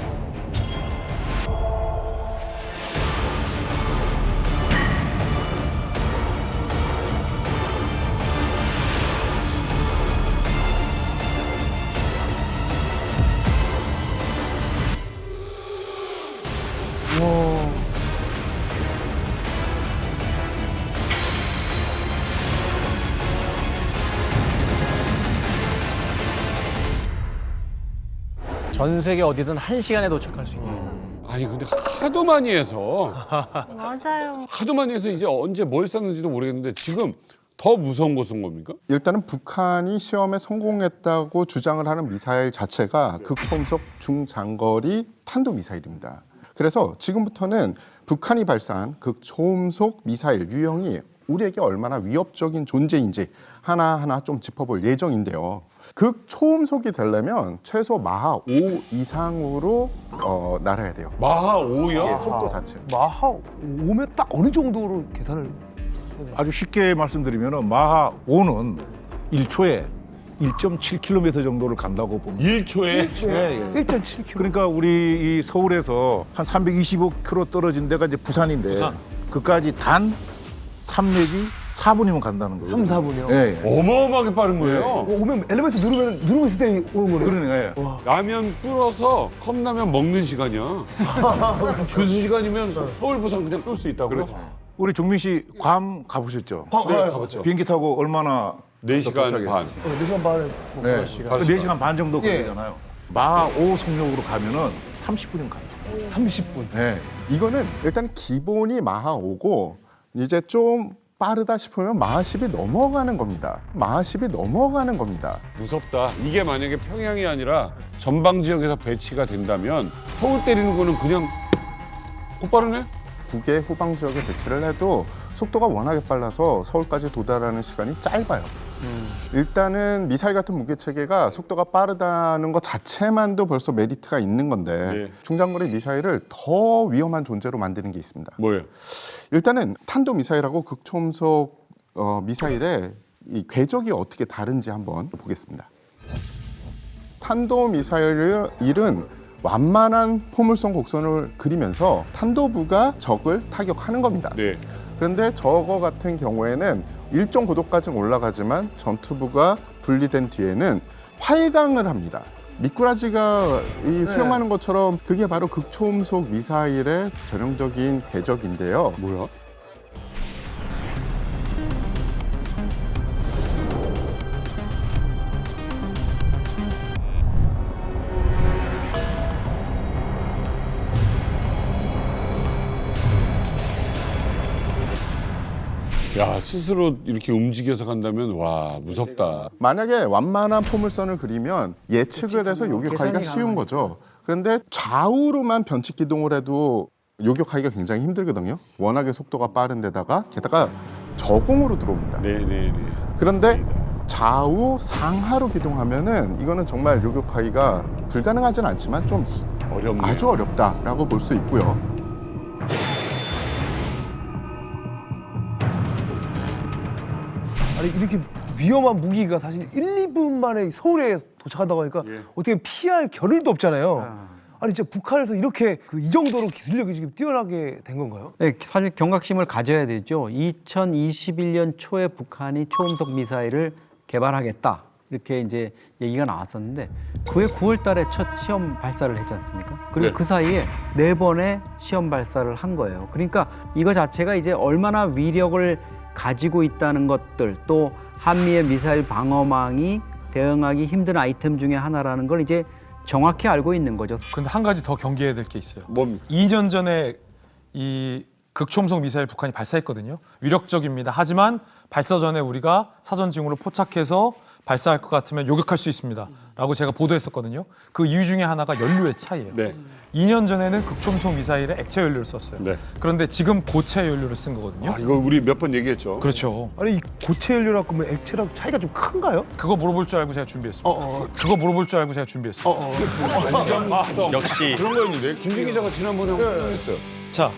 전 세계 어디든 1시간에 도착할 수 있는. 아니 근데 하도 많이 해서 맞아요. 하도 많이 해서 이제 언제 뭘 쐈는지도 모르겠는데 지금 더 무서운 거 쏜 겁니까? 일단은 북한이 시험에 성공했다고 주장을 하는 미사일 자체가 극초음속 중장거리 탄도미사일입니다. 그래서 지금부터는 북한이 발사한 극초음속 미사일 유형이 우리에게 얼마나 위협적인 존재인지 하나하나 좀 짚어볼 예정인데요. 극초음속이 되려면 최소 마하 5 이상으로 날아야 돼요. 마하 5요? 예, 속도 자체. 마하 5면 딱 어느 정도로 계산을 아주 쉽게 말씀드리면 마하 5는 1초에 1.7km 정도를 간다고 봅니다. 1초에? 1.7km. 그러니까 우리 이 서울에서 한 325km 떨어진 데가 이제 부산인데 부산. 그까지 단 3 내지 4분이면 간다는 거예요. 3, 4분이요? 예, 예. 어마어마하게 빠른 거예요. 오면 엘리베이터 누르고 있을 때 오는 거네요. 그러니까 예. 라면 불어서 컵라면 먹는 시간이야. 그 시간이면 서울 부산 그냥 쏠 수 있다고요? 그렇죠. 우리 종민 씨 괌 가보셨죠? 네, 가봤죠. 비행기 타고 얼마나 4시간 반. 4시간 반에 네, 4시간 반 정도 걸리잖아요. 마하 5 속력으로 가면은 30분이면 간다. 30분. 네. 이거는 일단 기본이 마하 5고 이제 좀 빠르다 싶으면 마하 10이 넘어가는 겁니다. 마하 10이 넘어가는 겁니다. 무섭다. 이게 만약에 평양이 아니라 전방 지역에서 배치가 된다면 서울 때리는 거는 그냥 곧바로네? 북의 후방 지역에 배치를 해도 속도가 워낙에 빨라서 서울까지 도달하는 시간이 짧아요. 일단은 미사일 같은 무기 체계가 속도가 빠르다는 것 자체만도 벌써 메리트가 있는 건데 중장거리 미사일을 더 위험한 존재로 만드는 게 있습니다. 뭐예요? 일단은 탄도 미사일하고 극초음속 미사일의 이 궤적이 어떻게 다른지 한번 보겠습니다. 탄도 미사일은 완만한 포물선 곡선을 그리면서 탄도부가 적을 타격하는 겁니다. 네. 그런데 저거 같은 경우에는 일정 고도까지는 올라가지만 전투부가 분리된 뒤에는 활강을 합니다. 미꾸라지가 수영하는 것처럼 그게 바로 극초음속 미사일의 전형적인 궤적인데요. 뭐야? 야, 스스로 이렇게 움직여서 간다면 와, 무섭다. 만약에 완만한 포물선을 그리면 예측을 해서 요격하기가 쉬운 거죠. 그런데 좌우로만 변칙 기동을 해도 요격하기가 굉장히 힘들거든요. 워낙에 속도가 빠른 데다가 게다가 저공으로 들어옵니다. 네네네. 그런데 좌우 상하로 기동하면은 이거는 정말 요격하기가 불가능하진 않지만 좀 어렵네요. 아주 어렵다라고 볼 수 있고요. 아니 이렇게 위험한 무기가 사실 1, 2분 만에 서울에 도착한다고 하니까 어떻게 피할 겨를도 없잖아요. 아니 진짜 북한에서 이렇게 이 정도로 기술력이 지금 뛰어나게 된 건가요? 네, 사실 경각심을 가져야 되죠. 2021년 초에 북한이 초음속 미사일을 개발하겠다. 이렇게 이제 얘기가 나왔었는데 그해 9월 달에 첫 시험 발사를 했지 않습니까? 그리고 네. 그 사이에 4번의 시험 발사를 한 거예요. 그러니까 이거 자체가 이제 얼마나 위력을 가지고 있다는 것들, 또 한미의 미사일 방어망이 대응하기 힘든 아이템 중에 하나라는 걸 이제 정확히 알고 있는 거죠. 근데 한 가지 더 경계해야 될 게 있어요. 뭡니까? 2년 전에 이 극초음속 미사일 북한이 발사했거든요. 위력적입니다. 하지만 발사 전에 우리가 사전 징후로 포착해서 발사할 것 같으면 요격할 수 있습니다. 라고 제가 보도했었거든요. 그 이유 중에 하나가 연료의 차이예요. 네. 2년 전에는 극초음속 미사일에 액체 연료를 썼어요. 네. 그런데 지금 고체 연료를 쓴 거거든요. 아, 이거 우리 몇 번 얘기했죠. 그렇죠. 아니 이 고체 연료랑 그러면 액체랑 차이가 좀 큰가요? 그거 물어볼 줄 알고 제가 준비했습니다. 그거 물어볼 줄 알고 제가 준비했습니다. 역시 그런 거였는데 김진 기자가 지난번에 했어요. 자,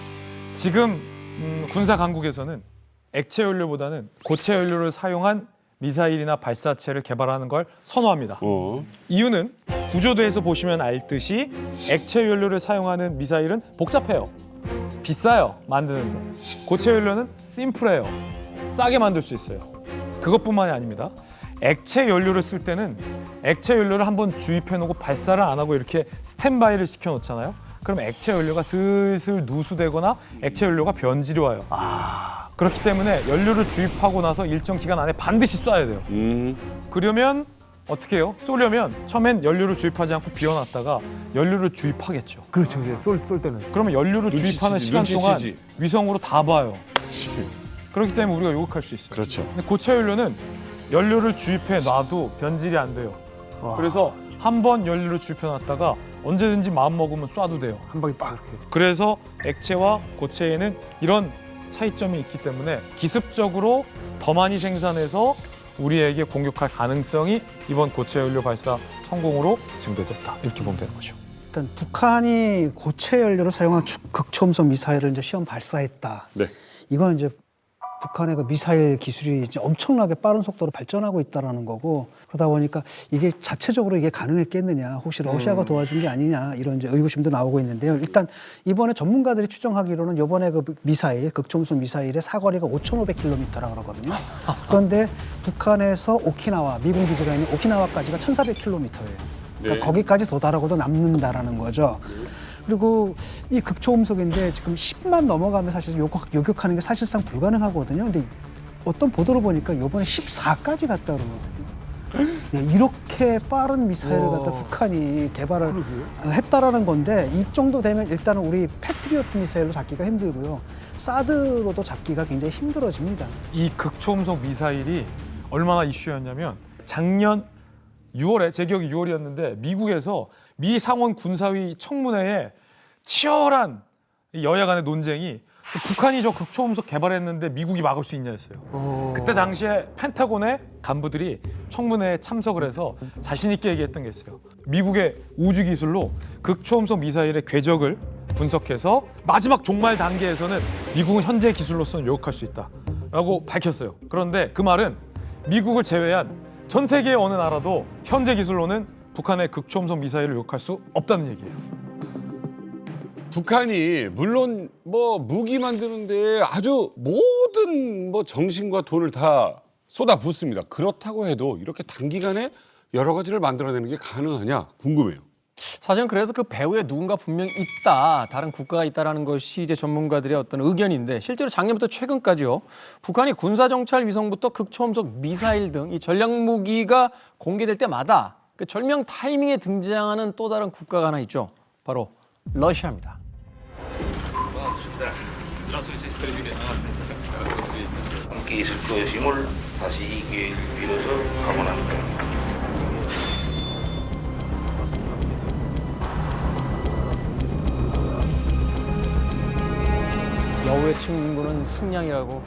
지금 군사 강국에서는 액체 연료보다는 고체 연료를 사용한 미사일이나 발사체를 개발하는 걸 선호합니다. 이유는 구조도에서 보시면 알듯이 액체 연료를 사용하는 미사일은 복잡해요. 비싸요, 만드는데. 고체 연료는 심플해요. 싸게 만들 수 있어요. 그것뿐만이 아닙니다. 액체 연료를 쓸 때는 액체 연료를 한번 주입해 놓고 발사를 안 하고 이렇게 스탠바이를 시켜 놓잖아요. 그럼 액체 연료가 슬슬 누수되거나 액체 연료가 변질이 와요. 그렇기 때문에 연료를 주입하고 나서 일정 기간 안에 반드시 쏴야 돼요. 그러면 어떻게 해요? 쏘려면 처음엔 연료를 주입하지 않고 비워놨다가 연료를 주입하겠죠. 그렇죠. 이제 쏠 때는. 그러면 연료를 주입하는 시간 동안 눈치채지. 위성으로 다 봐요. 그렇기 때문에 우리가 요격할 수 있어요. 그렇죠. 근데 고체 연료는 연료를 주입해 놔도 변질이 안 돼요. 그래서 한 번 연료를 주입해 놨다가 언제든지 마음 먹으면 쏴도 돼요. 한 방에 빡 이렇게. 그래서 액체와 고체에는 이런 차이점이 있기 때문에 기습적으로 더 많이 생산해서 우리에게 공격할 가능성이 이번 고체 연료 발사 성공으로 증대됐다. 이렇게 보면 되는 거죠. 일단 북한이 고체 연료를 사용한 극초음속 미사일을 이제 시험 발사했다. 네. 이건 이제 북한의 그 미사일 기술이 이제 엄청나게 빠른 속도로 발전하고 있다라는 거고, 그러다 보니까 이게 자체적으로 이게 가능했겠느냐, 혹시 러시아가 도와준 게 아니냐, 이런 이제 의구심도 나오고 있는데요. 일단 이번에 전문가들이 추정하기로는 이번에 그 미사일, 극초음속 미사일의 사거리가 5,500km라 그러거든요. 그런데 북한에서 오키나와, 미군 기지가 있는 오키나와까지가 1,400km예요. 그러니까 네. 거기까지 도달하고도 남는다라는 거죠. 그리고 이 극초음속인데 지금 10만 넘어가면 사실 요격하는 게 사실상 불가능하거든요. 근데 어떤 보도를 보니까 이번에 14까지 갔다 그러거든요. 네, 이렇게 빠른 미사일을 갖다 북한이 개발을 했다라는 건데, 이 정도 되면 일단은 우리 패트리어트 미사일로 잡기가 힘들고요. 사드로도 잡기가 굉장히 힘들어집니다. 이 극초음속 미사일이 얼마나 이슈였냐면 작년 6월에, 제 기억이 6월이었는데 미국에서 미 상원 군사위 청문회에 치열한 여야 간의 논쟁이 북한이 저 극초음속 개발했는데 미국이 막을 수 있냐였어요. 그때 당시에 펜타곤의 간부들이 청문회에 참석을 해서 자신 있게 얘기했던 게 있어요. 미국의 우주 기술로 극초음속 미사일의 궤적을 분석해서 마지막 종말 단계에서는 미국은 현재 기술로서는 요격할 수 있다라고 밝혔어요. 그런데 그 말은 미국을 제외한 전 세계의 어느 나라도 현재 기술로는 북한의 극초음속 미사일을 요격할 수 없다는 얘기예요. 북한이 물론 뭐 무기 만드는데 아주 모든 뭐 정신과 돈을 다 쏟아붓습니다. 그렇다고 해도 이렇게 단기간에 여러 가지를 만들어내는 게 가능하냐 궁금해요. 사실은 그래서 그 배후에 누군가 분명 있다, 다른 국가가 있다라는 것이 이제 전문가들의 어떤 의견인데 실제로 작년부터 최근까지요. 북한이 군사정찰 위성부터 극초음속 미사일 등 이 전략 무기가 공개될 때마다 그 절명 타이밍에 등장하는 또 다른 국가가 하나 있죠. 바로 러시아입니다. 함께 있을 것임을 다시 이 기회를 빌어서 감언합니다. 여우의 친구는 승냥이라고.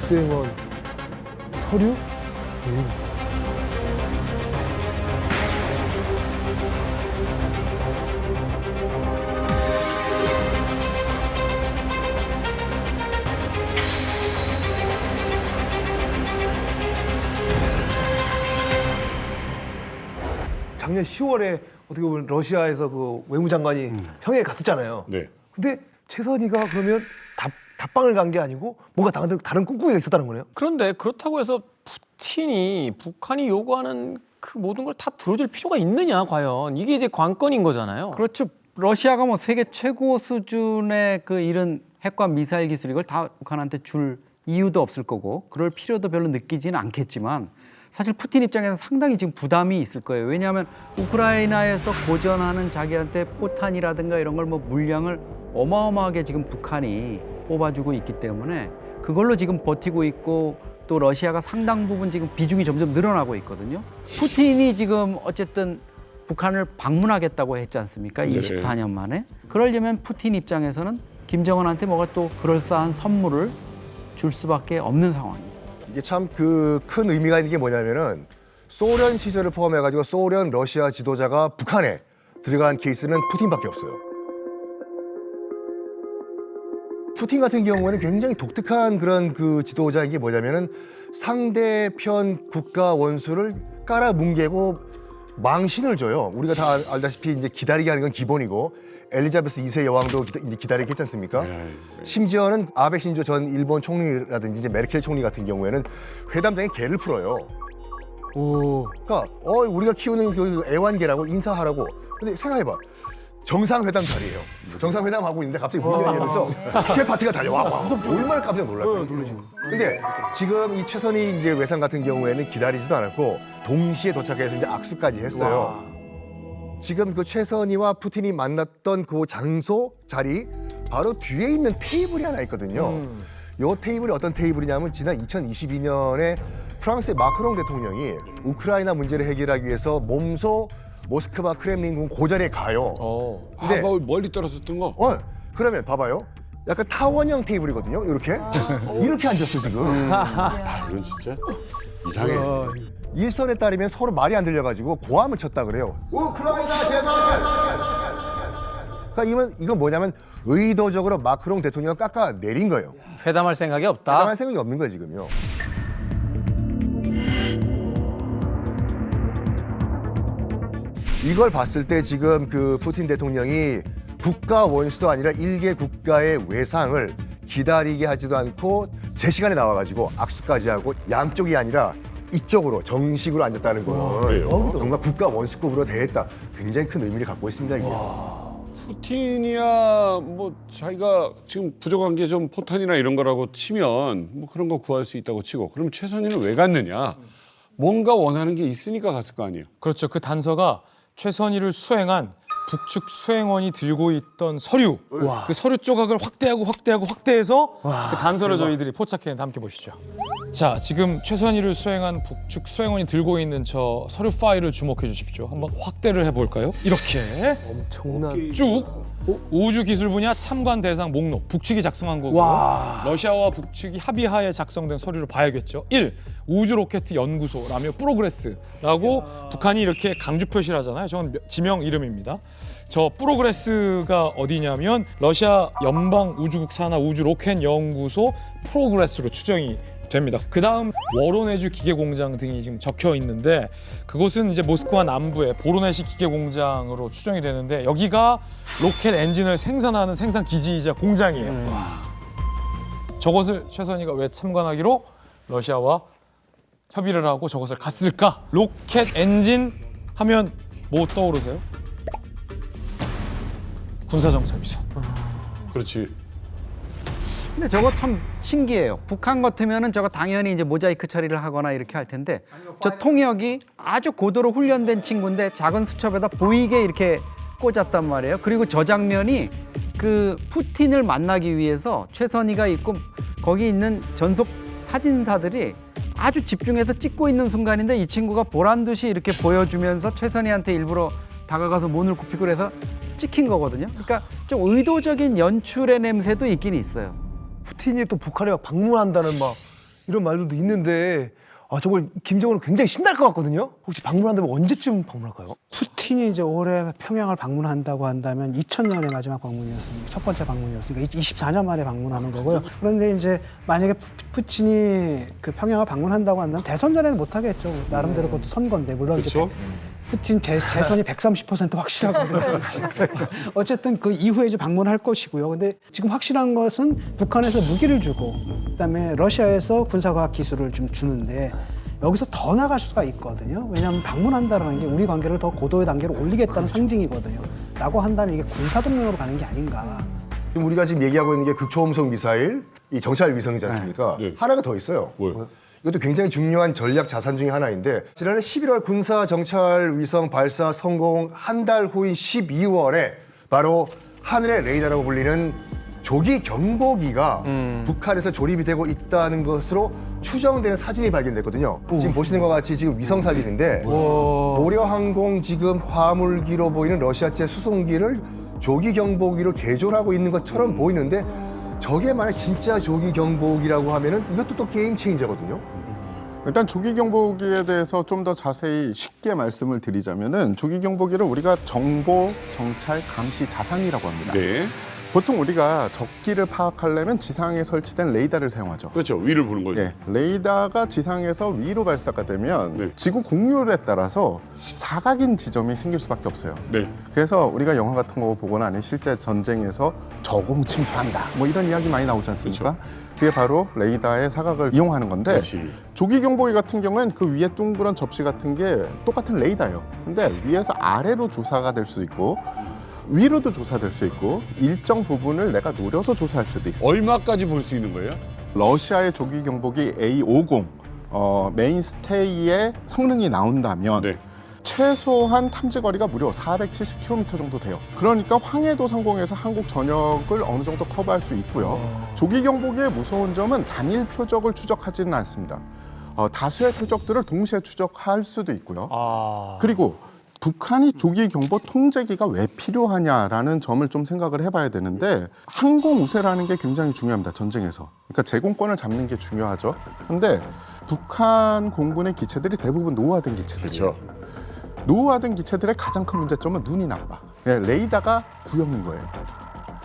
수행원 서류? 작년 10월에 어떻게 보면 러시아에서 그 외무장관이 평양에 갔었잖아요. 네. 근데 최선희가 그러면 답방을 간 게 아니고 뭔가 다른 꿍꿍이가 있었다는 거네요. 그런데 그렇다고 해서 푸틴이 북한이 요구하는 그 모든 걸 다 들어줄 필요가 있느냐 과연 이게 이제 관건인 거잖아요. 그렇죠. 러시아가 뭐 세계 최고 수준의 그 이런 핵과 미사일 기술 이걸 다 북한한테 줄 이유도 없을 거고 그럴 필요도 별로 느끼지는 않겠지만 사실 푸틴 입장에서는 상당히 지금 부담이 있을 거예요. 왜냐하면 우크라이나에서 고전하는 자기한테 포탄이라든가 이런 걸 뭐 물량을 어마어마하게 지금 북한이 뽑아주고 있기 때문에 그걸로 지금 버티고 있고 또 러시아가 상당 부분 지금 비중이 점점 늘어나고 있거든요. 푸틴이 지금 어쨌든 북한을 방문하겠다고 했지 않습니까? 네. 24년 만에. 그러려면 푸틴 입장에서는 김정은한테 뭐가 또 그럴싸한 선물을 줄 수밖에 없는 상황입니다. 이게 참 그 큰 의미가 있는 게 뭐냐면은 소련 시절을 포함해가지고 소련, 러시아 지도자가 북한에 들어간 케이스는 푸틴밖에 없어요. 푸틴 같은 경우에는 굉장히 독특한 그런 그 지도자인 게 뭐냐면은 상대편 국가 원수를 깔아뭉개고 망신을 줘요. 우리가 다 알다시피 이제 기다리게 하는 건 기본이고 엘리자베스 2세 여왕도 기다리게 했지 않습니까? 심지어는 아베 신조 전 일본 총리라든지 이제 메르켈 총리 같은 경우에는 회담장에 개를 풀어요. 그러니까 우리가 키우는 그 애완개라고 인사하라고. 근데 생각해봐. 정상회담 자리예요. 정상회담 하고 있는데 갑자기 문을 열면서 시체 파티가 달려와. 얼마나 깜짝 놀랄까요? 근데 지금 이 최선희 이제 외상 같은 경우에는 기다리지도 않았고 동시에 도착해서 이제 악수까지 했어요. 지금 그 최선희와 푸틴이 만났던 그 장소 자리 바로 뒤에 있는 테이블이 하나 있거든요. 요 테이블이 어떤 테이블이냐면 지난 2022년에 프랑스의 마크롱 대통령이 우크라이나 문제를 해결하기 위해서 몸소 모스크바 크렘린궁 그 자리에 가요. 근데 멀리 떨어졌던 거? 그러면 봐봐요. 약간 타원형 테이블이거든요. 이렇게 이렇게 앉았어 지금. 이건 진짜 이상해. 일선에 따르면 서로 말이 안 들려가지고 고함을 쳤다 그래요. 우크라이나 제발. 그러니까 이건 뭐냐면 의도적으로 마크롱 대통령을 깎아 내린 거예요. 회담할 생각이 없다. 회담할 생각이 없는 거예요 지금요. 이걸 봤을 때 지금 그 푸틴 대통령이 국가 원수도 아니라 일개 국가의 외상을 기다리게 하지도 않고 제 시간에 나와가지고 악수까지 하고 양쪽이 아니라 이쪽으로 정식으로 앉았다는 거는 정말 국가 원수급으로 대했다. 굉장히 큰 의미를 갖고 있습니다 이게. 푸틴이야 뭐 자기가 지금 부족한 게 좀 포탄이나 이런 거라고 치면 뭐 그런 거 구할 수 있다고 치고 그럼 최선희는 왜 갔느냐? 뭔가 원하는 게 있으니까 갔을 거 아니에요. 그렇죠. 그 단서가 최선희를 수행한 북측 수행원이 들고 있던 서류. 그 서류 조각을 확대해서 그 단서를 저희들이 포착했는데 함께 보시죠. 자, 지금 최선희를 수행한 북측 수행원이 들고 있는 저 서류 파일을 주목해 주십시오. 한번 확대를 해볼까요? 이렇게 엄청난 쭉 우주 기술 분야 참관 대상 목록 북측이 작성한 거고요. 와. 러시아와 북측이 합의하에 작성된 서류를 봐야겠죠. 1. 우주 로켓 연구소라며 프로그레스라고 북한이 이렇게 강조 표시를 하잖아요. 저건 지명 이름입니다. 저 프로그레스가 어디냐면 러시아 연방 우주국 산하 우주 로켓 연구소 프로그레스로 추정이 됩니다. 그 다음 워로네주 기계공장 등이 지금 적혀 있는데 그곳은 이제 모스크바 남부의 보로네시 기계공장으로 추정이 되는데 여기가 로켓 엔진을 생산하는 생산 기지이자 공장이에요. 저것을 최선희가 왜 참관하기로 러시아와 협의를 하고 저것을 갔을까? 로켓 엔진 하면 뭐 떠오르세요? 군사정찰비서. 그렇지. 근데 저거 참 신기해요. 북한 같으면은 저거 당연히 이제 모자이크 처리를 하거나 이렇게 할 텐데 저 통역이 아주 고도로 훈련된 친구인데 작은 수첩에다 보이게 이렇게 꽂았단 말이에요. 그리고 저 장면이 그 푸틴을 만나기 위해서 최선희가 있고 거기 있는 전속 사진사들이 아주 집중해서 찍고 있는 순간인데 이 친구가 보란 듯이 이렇게 보여주면서 최선희한테 일부러 다가가서 문을 굽히고 그래서 찍힌 거거든요. 그러니까 좀 의도적인 연출의 냄새도 있긴 있어요. 푸틴이 또 북한에 막 방문한다는 막 이런 말들도 있는데 정말 김정은은 굉장히 신날 것 같거든요. 혹시 방문한다면 언제쯤 방문할까요? 푸틴이 이제 올해 평양을 방문한다고 한다면 2000년의 마지막 방문이었으니까 첫 번째 방문이었으니까 24년 만에 방문하는 거고요. 그런데 이제 만약에 푸틴이 그 평양을 방문한다고 한다면 대선 전에는 못 하겠죠. 나름대로 그것도 선거인데 물론 이제 푸틴 재선이 130% 확실하거든요. 어쨌든 그 이후에 이제 방문할 것이고요. 근데 지금 확실한 것은 북한에서 무기를 주고 그다음에 러시아에서 군사과학 기술을 좀 주는데 여기서 더 나갈 수가 있거든요. 왜냐하면 방문한다는 게 우리 관계를 더 고도의 단계로 올리겠다는 상징이거든요. 라고 한다면 이게 군사동맹으로 가는 게 아닌가. 지금 우리가 지금 얘기하고 있는 게 극초음속 미사일, 이 정찰 위성이지 않습니까? 하나가 더 있어요. 이것도 굉장히 중요한 전략 자산 중에 하나인데 지난해 11월 군사 정찰 위성 발사 성공 한 달 후인 12월에 바로 하늘의 레이더라고 불리는 조기 경보기가 북한에서 조립이 되고 있다는 것으로 추정되는 사진이 발견됐거든요. 지금 보시는 것 같이 지금 위성 사진인데 고려항공 지금 화물기로 보이는 러시아제 수송기를 조기 경보기로 개조하고 있는 것처럼 보이는데 저게 만약 진짜 조기 경보기라고 하면은 이것도 또 게임 체인저거든요. 일단 조기 경보기에 대해서 좀 더 자세히 쉽게 말씀을 드리자면은 조기 경보기를 우리가 정보, 정찰, 감시 자산이라고 합니다. 네. 보통 우리가 적기를 파악하려면 지상에 설치된 레이더를 사용하죠. 그렇죠. 위를 보는 거죠. 네. 레이더가 지상에서 위로 발사가 되면 지구 공률에 따라서 사각인 지점이 생길 수밖에 없어요. 네. 그래서 우리가 영화 같은 거 보거나 아니면 실제 전쟁에서 저공 침투한다 뭐 이런 이야기 많이 나오지 않습니까? 그게 바로 레이더의 사각을 이용하는 건데 조기 경보기 같은 경우는 그 위에 둥그런 접시 같은 게 똑같은 레이더예요. 근데 위에서 아래로 조사가 될 수 있고 위로도 조사될 수 있고 일정 부분을 내가 노려서 조사할 수도 있어요. 얼마까지 볼 수 있는 거예요? 러시아의 조기 경보기 A50 메인스테이의 성능이 나온다면 최소한 탐지 거리가 무려 470km 정도 돼요. 그러니까 황해도 상공에서 한국 전역을 어느 정도 커버할 수 있고요. 조기 경보기의 무서운 점은 단일 표적을 추적하지는 않습니다. 다수의 표적들을 동시에 추적할 수도 있고요. 그리고 북한이 조기 경보 통제기가 왜 필요하냐라는 점을 좀 생각을 해봐야 되는데 항공 우세라는 게 굉장히 중요합니다. 전쟁에서. 그러니까 제공권을 잡는 게 중요하죠. 근데 북한 공군의 기체들이 대부분 노후화된 기체들이에요. 노후화된 기체들의 가장 큰 문제점은 눈이 나빠. 레이더가 구형인 거예요.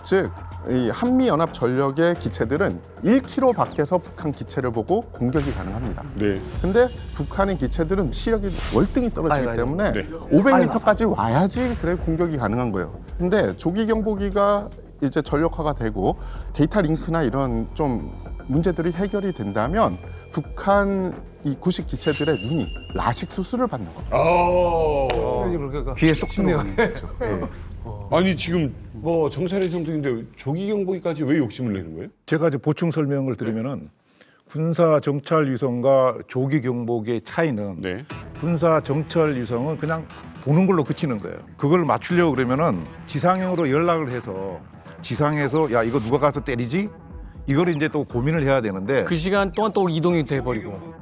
즉 이 한미연합 전력의 기체들은 1km 밖에서 북한 기체를 보고 공격이 가능합니다. 근데 북한의 기체들은 시력이 월등히 떨어지기 때문에 500m까지 와야지 그래 공격이 가능한 거예요. 근데 조기 경보기가 이제 전력화가 되고 데이터 링크나 이런 좀 문제들이 해결이 된다면 북한 이 구식 기체들의 눈이 라식 수술을 받는 겁니다. 귀에 쏙 들어가는 거죠. 아니 지금 뭐 정찰의 성등인데 조기 경보기까지 왜 욕심을 내는 거예요? 제가 이제 보충 설명을 드리면은 군사 정찰 위성과 조기 경보기의 차이는 군사 정찰 위성은 그냥 보는 걸로 그치는 거예요. 그걸 맞추려고 그러면은 지상형으로 연락을 해서 지상에서 야 이거 누가 가서 때리지? 이걸 이제 또 고민을 해야 되는데 그 시간 동안 또 이동이 돼버리고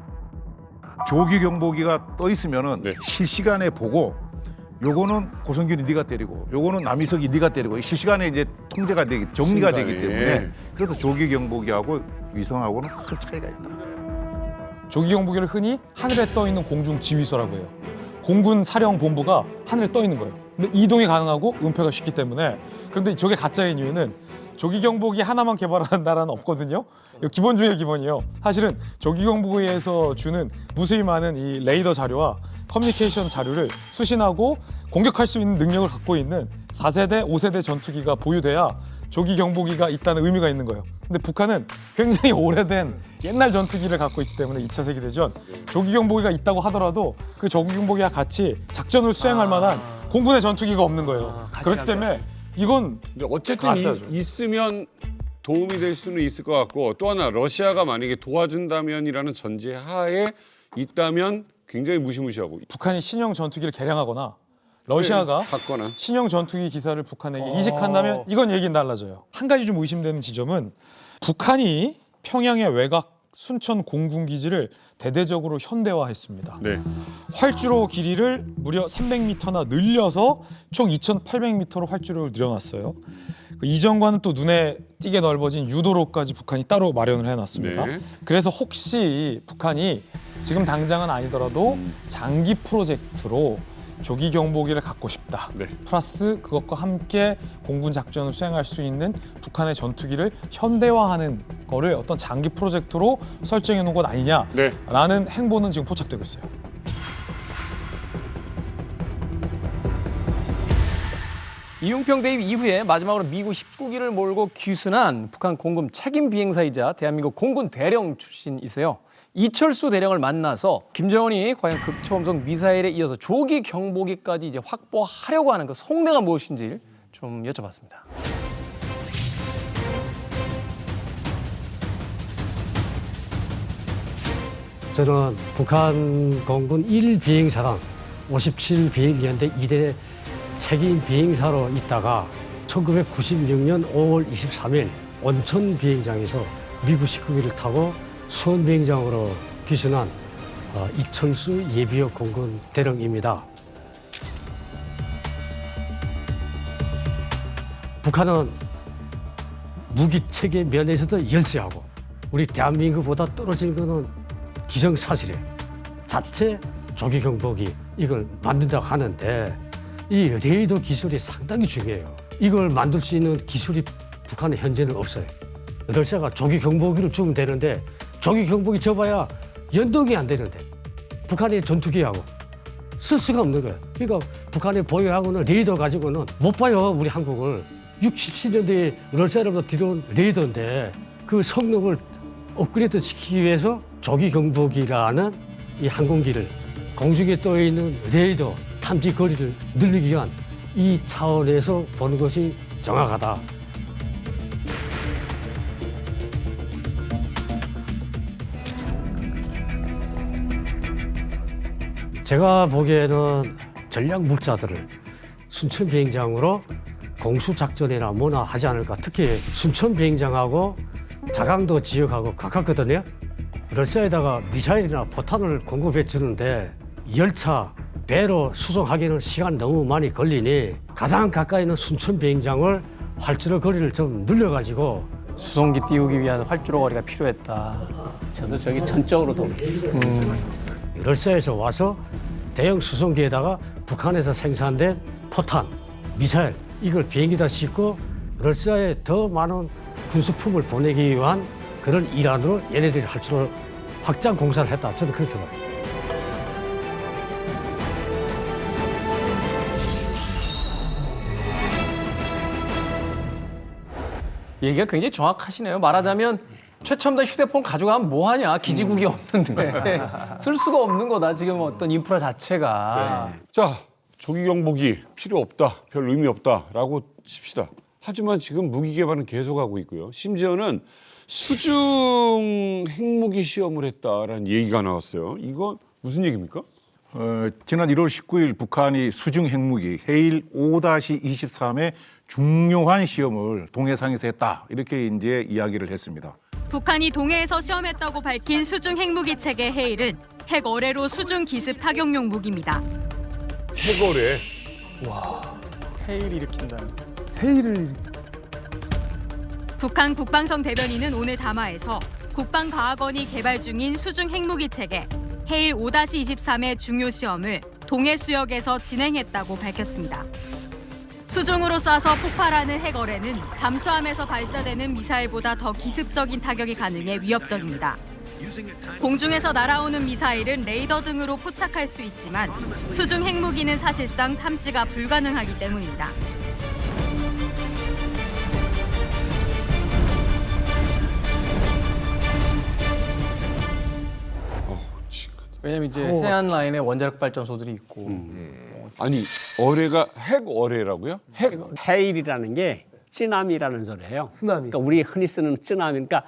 조기 경보기가 떠 있으면은 실시간에 보고 요거는 고성균이 네가 때리고 요거는 남희석이 네가 때리고 실시간에 이제 통제가 되기 정리가 순간에. 되기 때문에 그래서 조기 경보기하고 위성하고는 큰 차이가 있다. 조기 경보기를 흔히 하늘에 떠 있는 공중 지휘소라고 해요. 공군 사령 본부가 하늘에 떠 있는 거예요. 근데 이동이 가능하고 은폐가 쉽기 때문에. 그런데 저게 가짜인 이유는 조기 경보기 하나만 개발하는 나라는 없거든요. 이거 기본 중의 기본이에요. 사실은 조기 경보기에서 주는 무수히 많은 이 레이더 자료와 커뮤니케이션 자료를 수신하고 공격할 수 있는 능력을 갖고 있는 4세대, 5세대 전투기가 보유돼야 조기 경보기가 있다는 의미가 있는 거예요. 근데 북한은 굉장히 오래된 옛날 전투기를 갖고 있기 때문에 2차 세계대전 조기 경보기가 있다고 하더라도 그 조기 경보기와 같이 작전을 수행할 만한 공군의 전투기가 없는 거예요. 그렇기 때문에 이건 근데 어쨌든 가짜죠. 있으면 도움이 될 수는 있을 것 같고 또 하나 러시아가 만약에 도와준다면이라는 전제 하에 있다면 굉장히 무시무시하고 북한이 신형 전투기를 개량하거나 러시아가 갖거나 신형 전투기 기사를 북한에게 이식한다면 이건 얘기는 달라져요. 한 가지 좀 의심되는 지점은 북한이 평양의 외곽 순천 공군기지를 대대적으로 현대화했습니다. 네. 활주로 길이를 무려 300m나 늘려서 총 2,800m로 활주로를 늘려놨어요. 이전과는 또 눈에 띄게 넓어진 유도로까지 북한이 따로 마련을 해놨습니다. 네. 그래서 혹시 북한이 지금 당장은 아니더라도 장기 프로젝트로 조기 경보기를 갖고 싶다. 플러스 그것과 함께 공군 작전을 수행할 수 있는 북한의 전투기를 현대화하는 거를 어떤 장기 프로젝트로 설정해 놓은 것 아니냐라는 행보는 지금 포착되고 있어요. 이웅평 대입 이후에 마지막으로 미국 19기를 몰고 귀순한 북한 공군 책임 비행사이자 대한민국 공군 대령 출신이세요. 이철수 대령을 만나서 김정은이 과연 극초음속 미사일에 이어서 조기 경보기까지 이제 확보하려고 하는 그 속내가 무엇인지 좀 여쭤봤습니다. 저는 북한 공군 1비행사단 57비행연대 2대 책임 비행사로 있다가 1996년 5월 23일 온천 비행장에서 미국 19기를 타고 수원 비행장으로 귀순한 이철수 예비역 공군 대령입니다. 북한은 무기 체계 면에서도 열세하고 우리 대한민국보다 떨어진 거는 기정사실이에요. 자체 조기 경보기 이걸 만든다고 하는데 이 레이더 기술이 상당히 중요해요. 이걸 만들 수 있는 기술이 북한에 현재는 없어요. 러시아가 조기 경보기를 주면 되는데 조기 경보기 줘봐야 연동이 안 되는데 북한의 전투기하고 쓸 수가 없는 거예요. 그러니까 북한의 보유하고는 레이더 가지고는 못 봐요. 우리 한국을. 60, 70년대에 러시아로부터 들여온 레이더인데 그 성능을 업그레이드 시키기 위해서 조기 경보기라는 이 항공기를 공중에 떠 있는 레이더 탐지 거리를 늘리기 위한 이 차원에서 보는 것이 정확하다. 제가 보기에는 전략 물자들을 순천 비행장으로 공수 작전이나 뭐나 하지 않을까. 특히 순천 비행장하고 자강도 지역하고 가깝거든요. 러시아에다가 미사일이나 포탄을 공급해 주는데 열차, 배로 수송하기는 시간 너무 많이 걸리니 가장 가까이 있는 순천 비행장을 활주로 거리를 좀 늘려가지고 수송기 띄우기 위한 활주로 거리가 필요했다. 저도 저기 전적으로 동의해요. 러시아에서 와서 대형 수송기에다가 북한에서 생산된 포탄, 미사일 이걸 비행기다 싣고 러시아에 더 많은 군수품을 보내기 위한 그런 일환으로 얘네들이 활주로 확장 공사를 했다. 저는 그렇게 봐요. 얘기가 굉장히 정확하시네요. 말하자면 최첨단 휴대폰 가져가면 뭐하냐. 기지국이 없는데. 쓸 수가 없는 거다. 지금 어떤 인프라 자체가. 자, 조기 경보기 필요 없다, 별 의미 없다라고 칩시다. 하지만 지금 무기 개발은 계속하고 있고요. 심지어는 수중 핵무기 시험을 했다라는 얘기가 나왔어요. 이거 무슨 얘기입니까? 지난 1월 19일 북한이 수중 핵무기 해일 5-23의 중요한 시험을 동해상에서 했다. 이렇게 이제 이야기를 했습니다. 북한이 동해에서 시험했다고 밝힌 수중 핵무기 체계 헤일은 핵어뢰로 수중 기습 타격용 무기입니다. 핵어뢰? 와, 헤일이 일으킨다는. 헤일을 북한 국방성 대변인은 오늘 담화에서 국방과학원이 개발 중인 수중 핵무기 체계 헤일 5-23의 중요 시험을 동해 수역에서 진행했다고 밝혔습니다. 수중으로 쏴서 폭발하는 핵어뢰는 잠수함에서 발사되는 미사일보다 더 기습적인 타격이 가능해 위협적입니다. 공중에서 날아오는 미사일은 레이더 등으로 포착할 수 있지만 수중 핵무기는 사실상 탐지가 불가능하기 때문입니다. 왜냐면 이제 해안 라인에 원자력 발전소들이 있고. 아니 어뢰가 핵어뢰라고요? 헤일이라는 게 찌나미라는 소리예요. 쓰나미. 그러니까 우리 흔히 쓰는 찌나미, 그러니까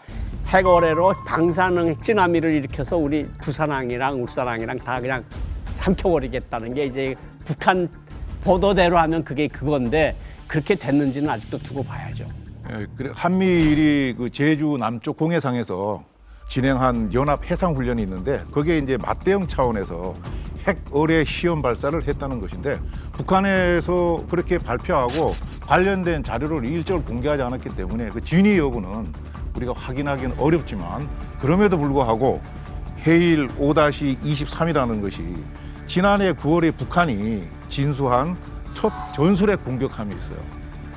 핵어뢰로 방사능 찌나미를 일으켜서 우리 부산항이랑 울산항이랑 다 그냥 삼켜버리겠다는 게 이제 북한 보도대로 하면 그게 그건데 그렇게 됐는지는 아직도 두고 봐야죠. 예, 그래 한미일이 그 제주 남쪽 공해상에서 진행한 연합 해상 훈련이 있는데 거기에 이제 맞대응 차원에서 핵어뢰 시험 발사를 했다는 것인데 북한에서 그렇게 발표하고 관련된 자료를 일절 공개하지 않았기 때문에 그 진위 여부는 우리가 확인하기는 어렵지만 그럼에도 불구하고 해일 5-23이라는 것이 지난해 9월에 북한이 진수한 첫 전술핵 공격함이 있어요.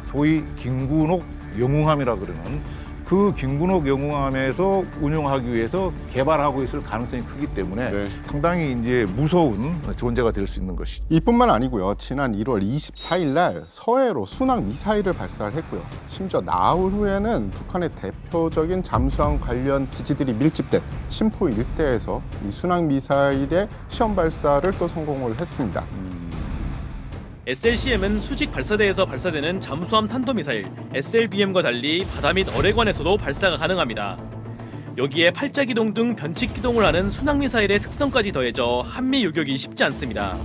소위 김군옥 영웅함이라 그러는 그 김군옥 영웅함에서 운용하기 위해서 개발하고 있을 가능성이 크기 때문에 상당히 이제 무서운 존재가 될 수 있는 것이죠. 이뿐만 아니고요. 지난 1월 24일 날 서해로 순항 미사일을 발사를 했고요. 심지어 나흘 후에는 북한의 대표적인 잠수함 관련 기지들이 밀집된 심포 일대에서 이 순항 미사일의 시험 발사를 또 성공을 했습니다. SLCM은 수직 발사대에서 발사되는 잠수함 탄도미사일 SLBM과 달리 바다 및 어뢰관에서도 발사가 가능합니다. 여기에 팔자기동 등 변칙기동을 하는 순항미사일의 특성까지 더해져 한미 요격이 쉽지 않습니다.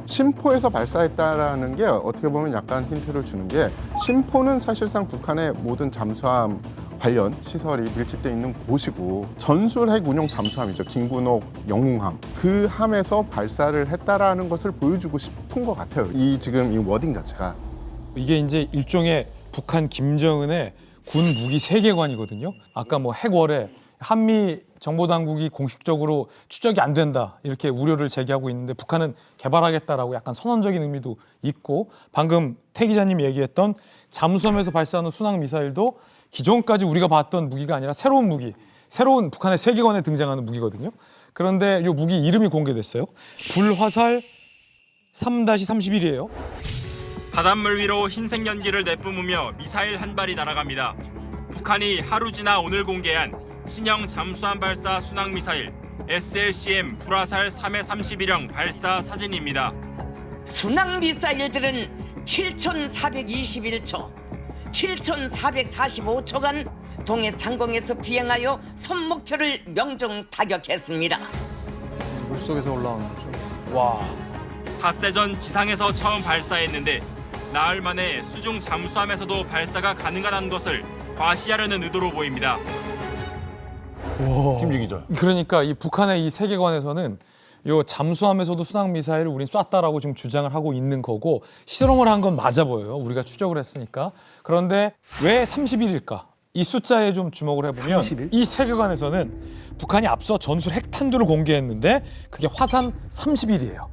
심포에서 발사했다라는 게 어떻게 보면 약간 힌트를 주는 게 심포는 사실상 북한의 모든 잠수함 관련 시설이 밀집되어 있는 곳이고 전술핵 운용 잠수함이죠. 김군옥 영웅함. 그 함에서 발사를 했다라는 것을 보여주고 싶은 것 같아요. 지금 이 워딩 자체가. 이게 이제 일종의 북한 김정은의 군 무기 세계관이거든요. 아까 뭐 핵어뢰, 한미 정보당국이 공식적으로 추적이 안 된다 이렇게 우려를 제기하고 있는데 북한은 개발하겠다라고 약간 선언적인 의미도 있고 방금 태 기자님 얘기했던 잠수함에서 발사하는 순항 미사일도 기존까지 우리가 봤던 무기가 아니라 새로운 무기, 새로운 북한의 세계관에 등장하는 무기거든요. 그런데 이 무기 이름이 공개됐어요. 불화살 3-31이에요. 바닷물 위로 흰색 연기를 내뿜으며 미사일 한 발이 날아갑니다. 북한이 하루 지나 오늘 공개한 신형 잠수함 발사 순항 미사일 SLCM 불화살 3-31형 발사 사진입니다. 순항 미사일들은 7,421초, 7,445초간 동해 상공에서 비행하여 선목표를 명중 타격했습니다. 물속에서 올라오는 거죠. 와. 닷새 전 지상에서 처음 발사했는데 나흘 만에 수중 잠수함에서도 발사가 가능하다는 것을 과시하려는 의도로 보입니다. 김주 기자. 그러니까 이 북한의 이 세계관에서는 요 잠수함에서도 순항 미사일을 우린 쐈다라고 지금 주장을 하고 있는 거고 실험을 한 건 맞아 보여요. 우리가 추적을 했으니까. 그런데 왜 30일일까? 이 숫자에 좀 주목을 해보면 30일? 이 세계관에서는 북한이 앞서 전술 핵탄두를 공개했는데 그게 화산 30일이에요.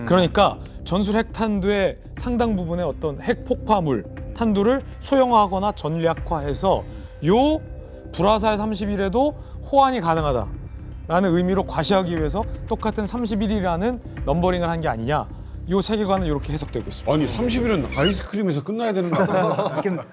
그러니까 전술 핵탄두의 상당 부분의 어떤 핵폭파물 탄두를 소형화하거나 전략화해서 요 불화살 30일에도 호환이 가능하다라는 의미로 과시하기 위해서 똑같은 31이라는 넘버링을 한 게 아니냐. 요 세계관은 이렇게 해석되고 있습니다. 아니 30일은 아이스크림에서 끝나야 되는 거 아니야?